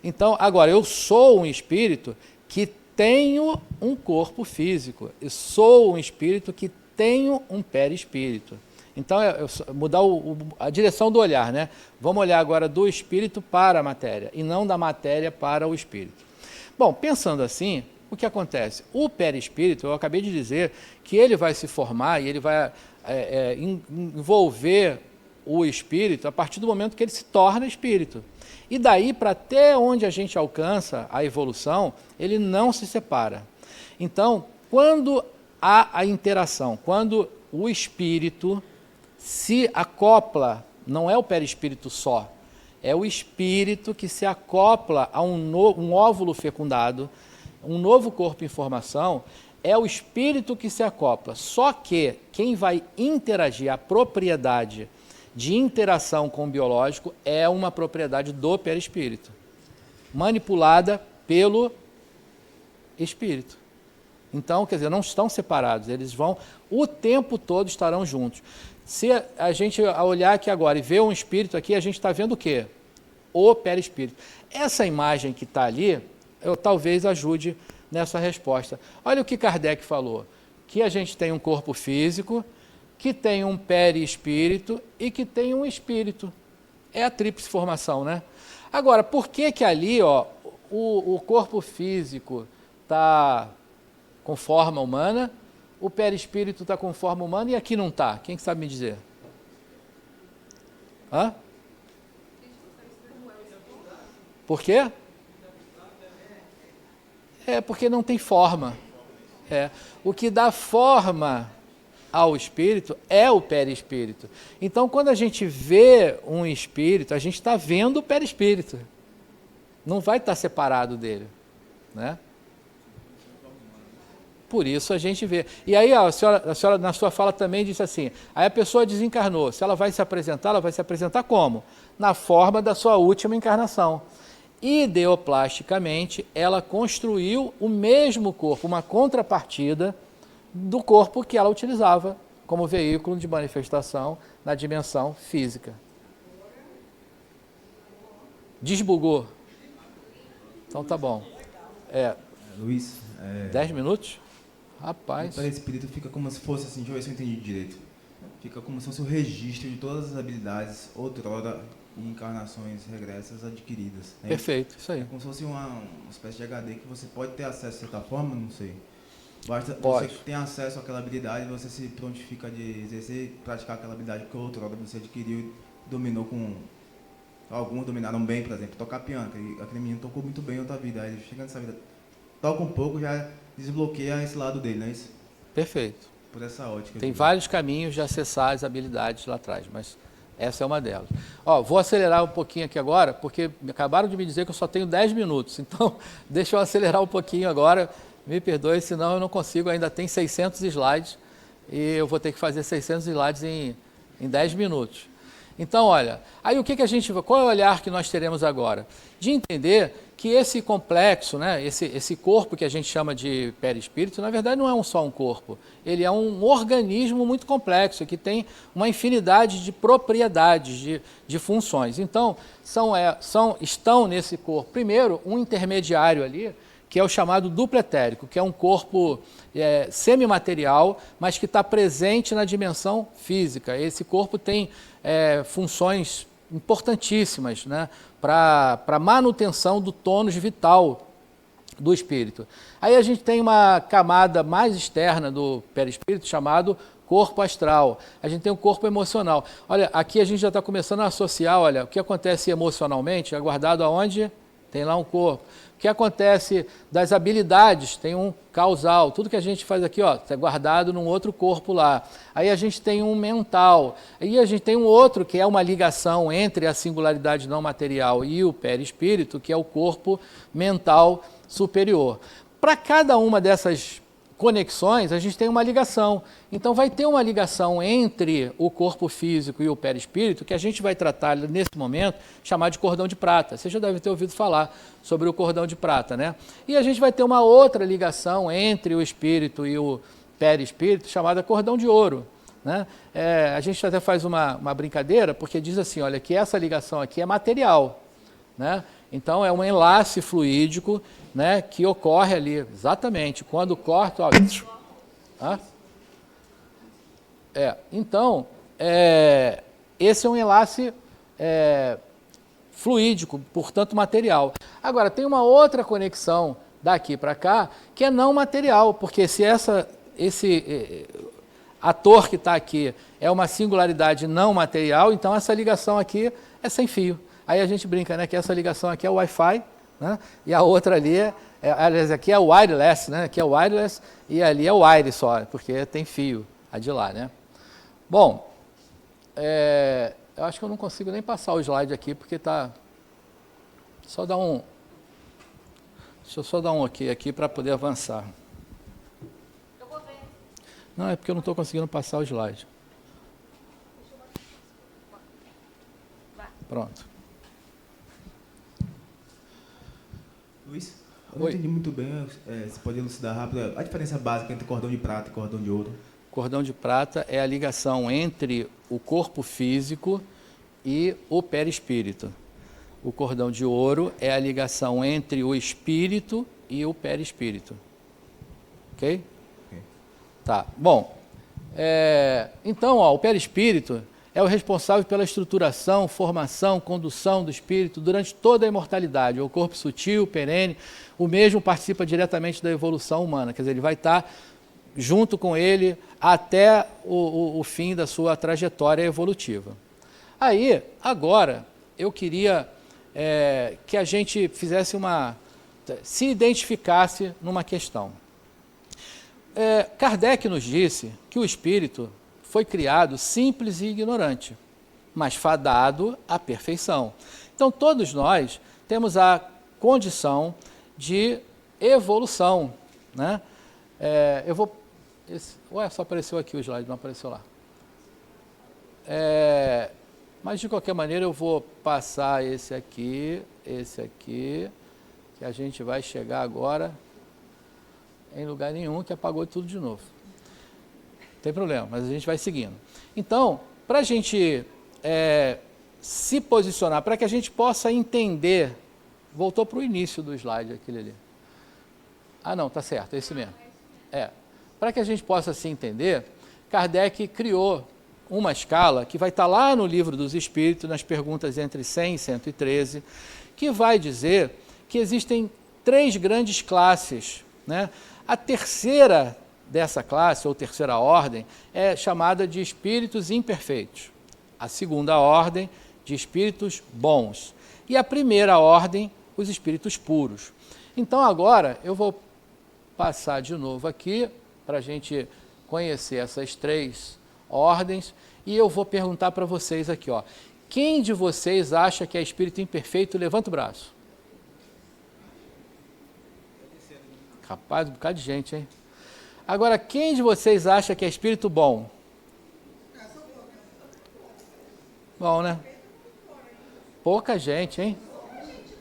Então, agora, eu sou um espírito que tenho um corpo físico. Eu sou um espírito que tenho um perispírito. Então, mudar a direção do olhar, né? Vamos olhar agora do espírito para a matéria e não da matéria para o espírito. Bom, pensando assim, o que acontece? O perispírito, eu acabei de dizer que ele vai se formar e ele vai envolver o espírito a partir do momento que ele se torna espírito. E daí para até onde a gente alcança a evolução, ele não se separa. Então, quando há a interação, quando o espírito se acopla, não é o perispírito só, é o espírito que se acopla a um óvulo fecundado, um novo corpo em formação, é o espírito que se acopla. Só que quem vai interagir, a propriedade de interação com o biológico é uma propriedade do perispírito, manipulada pelo espírito. Então, quer dizer, não estão separados, eles vão, o tempo todo estarão juntos. Se a gente olhar aqui agora e ver um espírito aqui, a gente está vendo o quê? O perispírito. Essa imagem que está ali, eu talvez ajude nessa resposta. Olha o que Kardec falou, que a gente tem um corpo físico, que tem um perispírito e que tem um espírito. É a tríplice formação, né? Agora, por que ali o corpo físico está com forma humana, o perispírito está com forma humana e aqui não está? Quem sabe me dizer? Hã? Por quê? É porque não tem forma. O que dá forma ao espírito é o perispírito. Então, quando a gente vê um espírito, a gente está vendo o perispírito. Não vai estar separado dele, né? Por isso a gente vê. E aí a senhora na sua fala também disse assim, aí a pessoa desencarnou, se ela vai se apresentar, ela vai se apresentar como? Na forma da sua última encarnação. Ideoplasticamente, ela construiu o mesmo corpo, uma contrapartida do corpo que ela utilizava como veículo de manifestação na dimensão física. Desbugou? Então tá bom. Luiz, 10 minutos? Rapaz. O perispírito fica como se fosse assim, deixa eu ver se eu entendi direito. Fica como se fosse o registro de todas as habilidades outrora em encarnações regressas adquiridas. Né? Perfeito, isso aí. É como se fosse uma espécie de HD que você pode ter acesso de certa forma, não sei. Basta pode. Você ter acesso àquela habilidade e você se prontifica de exercer e praticar aquela habilidade que outrora você adquiriu e dominou com... Alguns dominaram bem, por exemplo, tocar piano. Aquele menino tocou muito bem em outra vida. Aí ele chega nessa vida, toca um pouco, já desbloqueia esse lado dele, não é isso? Perfeito. Por essa ótica. Tem vários caminhos de acessar as habilidades lá atrás, mas essa é uma delas. Vou acelerar um pouquinho aqui agora, porque acabaram de me dizer que eu só tenho 10 minutos. Então, deixa eu acelerar um pouquinho agora. Me perdoe, senão eu não consigo. Ainda tem 600 slides e eu vou ter que fazer 600 slides em 10 minutos. Então, olha, aí qual é o olhar que nós teremos agora? De entender que esse complexo, né, esse corpo que a gente chama de perispírito, na verdade não é só um corpo, ele é um organismo muito complexo, que tem uma infinidade de propriedades, de funções. Então, estão nesse corpo, primeiro, um intermediário ali, que é o chamado duplo etérico, que é um corpo semimaterial, mas que está presente na dimensão física. Esse corpo tem funções importantíssimas, né, para a manutenção do tônus vital do espírito. Aí a gente tem uma camada mais externa do perispírito chamado corpo astral. A gente tem o corpo emocional. Olha, aqui a gente já está começando a associar, olha, o que acontece emocionalmente é guardado aonde? Tem lá um corpo. O que acontece das habilidades, tem um causal. Tudo que a gente faz aqui, está guardado num outro corpo lá. Aí a gente tem um mental. Aí a gente tem um outro, que é uma ligação entre a singularidade não material e o perispírito, que é o corpo mental superior. Para cada uma dessas conexões, a gente tem uma ligação. Então, vai ter uma ligação entre o corpo físico e o perispírito, que a gente vai tratar nesse momento, chamar de cordão de prata. Você já deve ter ouvido falar sobre o cordão de prata, né? E a gente vai ter uma outra ligação entre o espírito e o perispírito, chamada cordão de ouro, né? A gente até faz uma brincadeira, porque diz assim, olha, que essa ligação aqui é material, né? Então, é um enlace fluídico, né, que ocorre ali, exatamente, quando corta... Então, esse é um enlace fluídico, portanto material. Agora, tem uma outra conexão daqui para cá, que é não material, porque se esse ator que está aqui é uma singularidade não material, então essa ligação aqui é sem fio. Aí a gente brinca, né, que essa ligação aqui é o Wi-Fi, né, e a outra ali aliás, aqui é o wireless, né, aqui é o wireless e ali é o wire só, porque tem fio a de lá, né. Bom, eu acho que eu não consigo nem passar o slide aqui, porque está... Deixa eu só dar um ok aqui para poder avançar. Eu vou ver. Não, é porque eu não estou conseguindo passar o slide. Pronto. Luiz, eu não entendi muito bem, você pode elucidar rápido a diferença básica entre cordão de prata e cordão de ouro? Cordão de prata é a ligação entre o corpo físico e o perispírito. O cordão de ouro é a ligação entre o espírito e o perispírito. Ok? Tá. Bom, então, o perispírito é o responsável pela estruturação, formação, condução do espírito durante toda a imortalidade. O corpo sutil, perene, o mesmo participa diretamente da evolução humana. Quer dizer, ele vai estar junto com ele até o fim da sua trajetória evolutiva. Aí, agora, eu queria que a gente se identificasse numa questão. Kardec nos disse que o espírito foi criado simples e ignorante, mas fadado à perfeição. Então, todos nós temos a condição de evolução, né? Só apareceu aqui o slide, não apareceu lá. Mas, de qualquer maneira, eu vou passar esse aqui, que a gente vai chegar agora em lugar nenhum, que apagou tudo de novo. Não tem problema, mas a gente vai seguindo. Então, para a gente se posicionar, para que a gente possa entender, voltou para o início do slide, aquele ali. Ah, não, tá certo, é esse mesmo. Para que a gente possa se entender, Kardec criou uma escala que vai estar lá no Livro dos Espíritos, nas perguntas entre 100 e 113, que vai dizer que existem 3 grandes classes, né? A terceira dessa classe, ou terceira ordem, é chamada de espíritos imperfeitos. A segunda ordem, de espíritos bons. E a primeira ordem, os espíritos puros. Então, agora, eu vou passar de novo aqui, para a gente conhecer essas 3 ordens, e eu vou perguntar para vocês aqui, ó, quem de vocês acha que é espírito imperfeito? Levanta o braço. Rapaz, um bocado de gente, hein? Agora, quem de vocês acha que é espírito bom? Bom, né? Pouca gente, hein?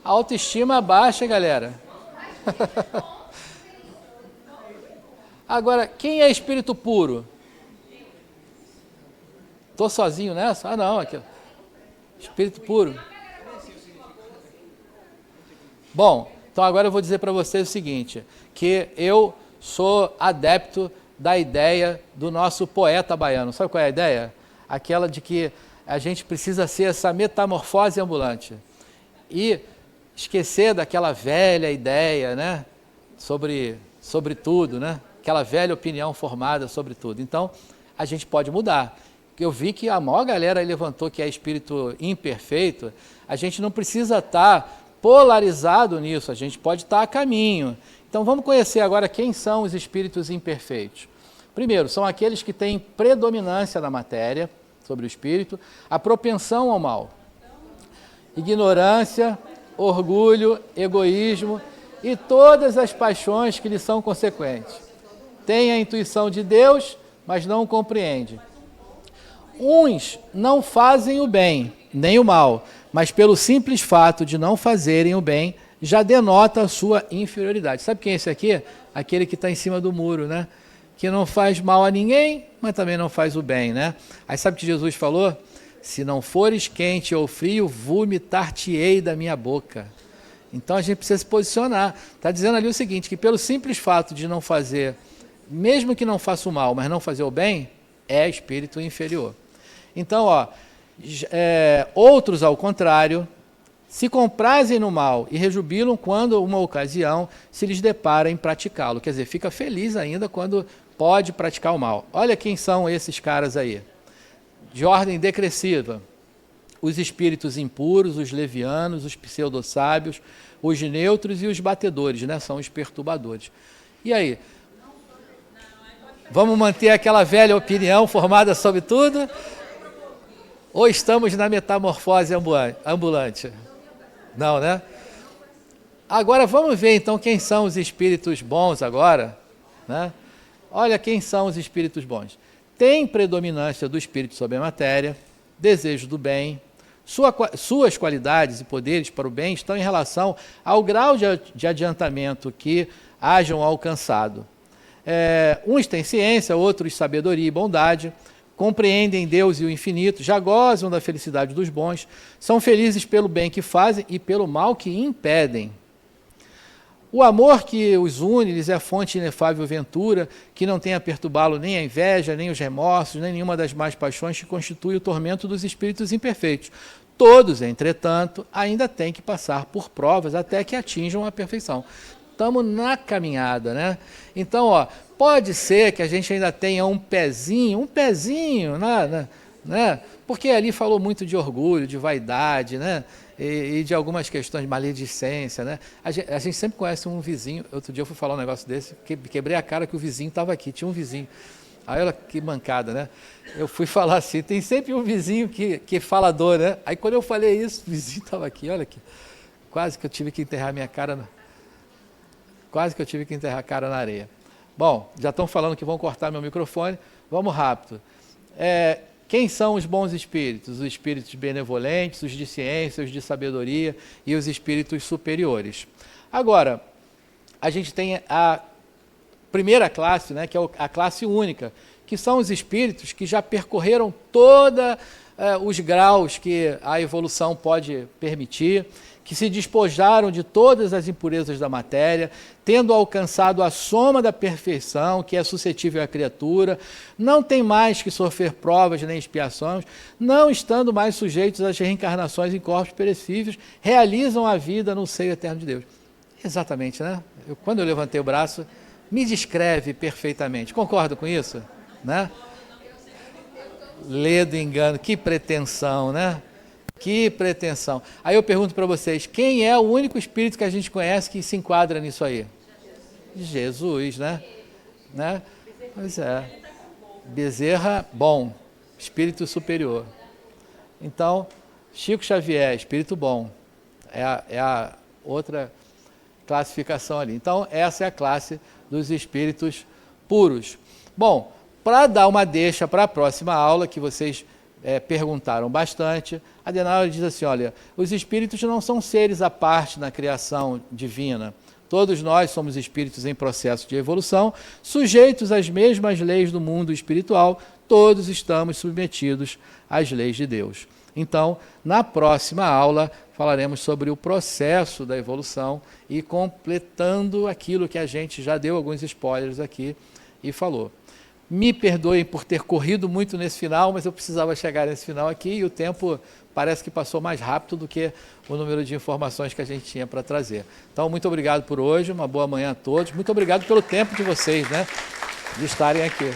A autoestima baixa, galera. Agora, quem é espírito puro? Estou sozinho nessa? Ah, não, aqui. Espírito puro. Bom, então agora eu vou dizer para vocês o seguinte, que eu sou adepto da ideia do nosso poeta baiano. Sabe qual é a ideia? Aquela de que a gente precisa ser essa metamorfose ambulante. E esquecer daquela velha ideia, né? Sobre tudo, né? Aquela velha opinião formada sobre tudo. Então, a gente pode mudar. Eu vi que a maior galera levantou que é espírito imperfeito. A gente não precisa estar polarizado nisso, a gente pode estar a caminho. Então, vamos conhecer agora quem são os espíritos imperfeitos. Primeiro, são aqueles que têm predominância na matéria, sobre o espírito, a propensão ao mal, ignorância, orgulho, egoísmo e todas as paixões que lhe são consequentes. Tem a intuição de Deus, mas não o compreende. Uns não fazem o bem, nem o mal, mas pelo simples fato de não fazerem o bem, já denota a sua inferioridade. Sabe quem é esse aqui? Aquele que está em cima do muro, né? Que não faz mal a ninguém, mas também não faz o bem, né? Aí sabe o que Jesus falou? Se não fores quente ou frio, vomitar-te-ei da minha boca. Então a gente precisa se posicionar. Está dizendo ali o seguinte, que pelo simples fato de não fazer, mesmo que não faça o mal, mas não fazer o bem, é espírito inferior. Então, outros, ao contrário, se comprazem no mal e rejubilam quando uma ocasião se lhes depara em praticá-lo. Quer dizer, fica feliz ainda quando pode praticar o mal. Olha quem são esses caras aí. De ordem decresctiva. Os espíritos impuros, os levianos, os pseudo-sábios, os neutros e os batedores, né? São os perturbadores. E aí? Vamos manter aquela velha opinião formada sobre tudo? Ou estamos na metamorfose ambulante? Não, né? Agora vamos ver então quem são os espíritos bons agora, né? Olha quem são os espíritos bons. Tem predominância do espírito sobre a matéria, desejo do bem, suas qualidades e poderes para o bem estão em relação ao grau de adiantamento que hajam alcançado. Uns têm ciência, outros sabedoria e bondade, compreendem Deus e o infinito, já gozam da felicidade dos bons, são felizes pelo bem que fazem e pelo mal que impedem. O amor que os une lhes é fonte de inefável ventura, que não tem a perturbá-lo nem a inveja, nem os remorsos, nem nenhuma das más paixões que constitui o tormento dos espíritos imperfeitos. Todos, entretanto, ainda têm que passar por provas até que atinjam a perfeição. Estamos na caminhada, né? Então, pode ser que a gente ainda tenha um pezinho né? Porque ali falou muito de orgulho, de vaidade, né? E de algumas questões de maledicência, né? A gente sempre conhece um vizinho. Outro dia eu fui falar um negócio desse, quebrei a cara que o vizinho estava aqui, tinha um vizinho. Aí olha que mancada, né? Eu fui falar assim, tem sempre um vizinho que falador, né? Aí quando eu falei isso, o vizinho estava aqui, olha aqui. Quase que eu tive que enterrar minha cara, quase que eu tive que enterrar a cara na areia. Bom, já estão falando que vão cortar meu microfone, vamos rápido. Quem são os bons espíritos? Os espíritos benevolentes, os de ciência, os de sabedoria e os espíritos superiores. Agora, a gente tem a primeira classe, né, que é a classe única, que são os espíritos que já percorreram todos os graus que a evolução pode permitir, que se despojaram de todas as impurezas da matéria, tendo alcançado a soma da perfeição, que é suscetível à criatura, não tem mais que sofrer provas nem expiações, não estando mais sujeitos às reencarnações em corpos perecíveis, realizam a vida no seio eterno de Deus. Exatamente, né? Quando eu levantei o braço, me descreve perfeitamente. Concordo com isso? Né? Ledo engano, que pretensão, né? Que pretensão. Aí eu pergunto para vocês, quem é o único espírito que a gente conhece que se enquadra nisso aí? Jesus, né? Pois é. Bezerra, bom, espírito superior. Então, Chico Xavier, espírito bom. É a outra classificação ali. Então, essa é a classe dos espíritos puros. Bom, para dar uma deixa para a próxima aula, que vocês perguntaram bastante, Adenauer diz assim, olha, os espíritos não são seres à parte na criação divina. Todos nós somos espíritos em processo de evolução, sujeitos às mesmas leis do mundo espiritual, todos estamos submetidos às leis de Deus. Então, na próxima aula, falaremos sobre o processo da evolução e completando aquilo que a gente já deu alguns spoilers aqui e falou. Me perdoem por ter corrido muito nesse final, mas eu precisava chegar nesse final aqui e o tempo parece que passou mais rápido do que o número de informações que a gente tinha para trazer. Então, muito obrigado por hoje, uma boa manhã a todos. Muito obrigado pelo tempo de vocês, né, de estarem aqui.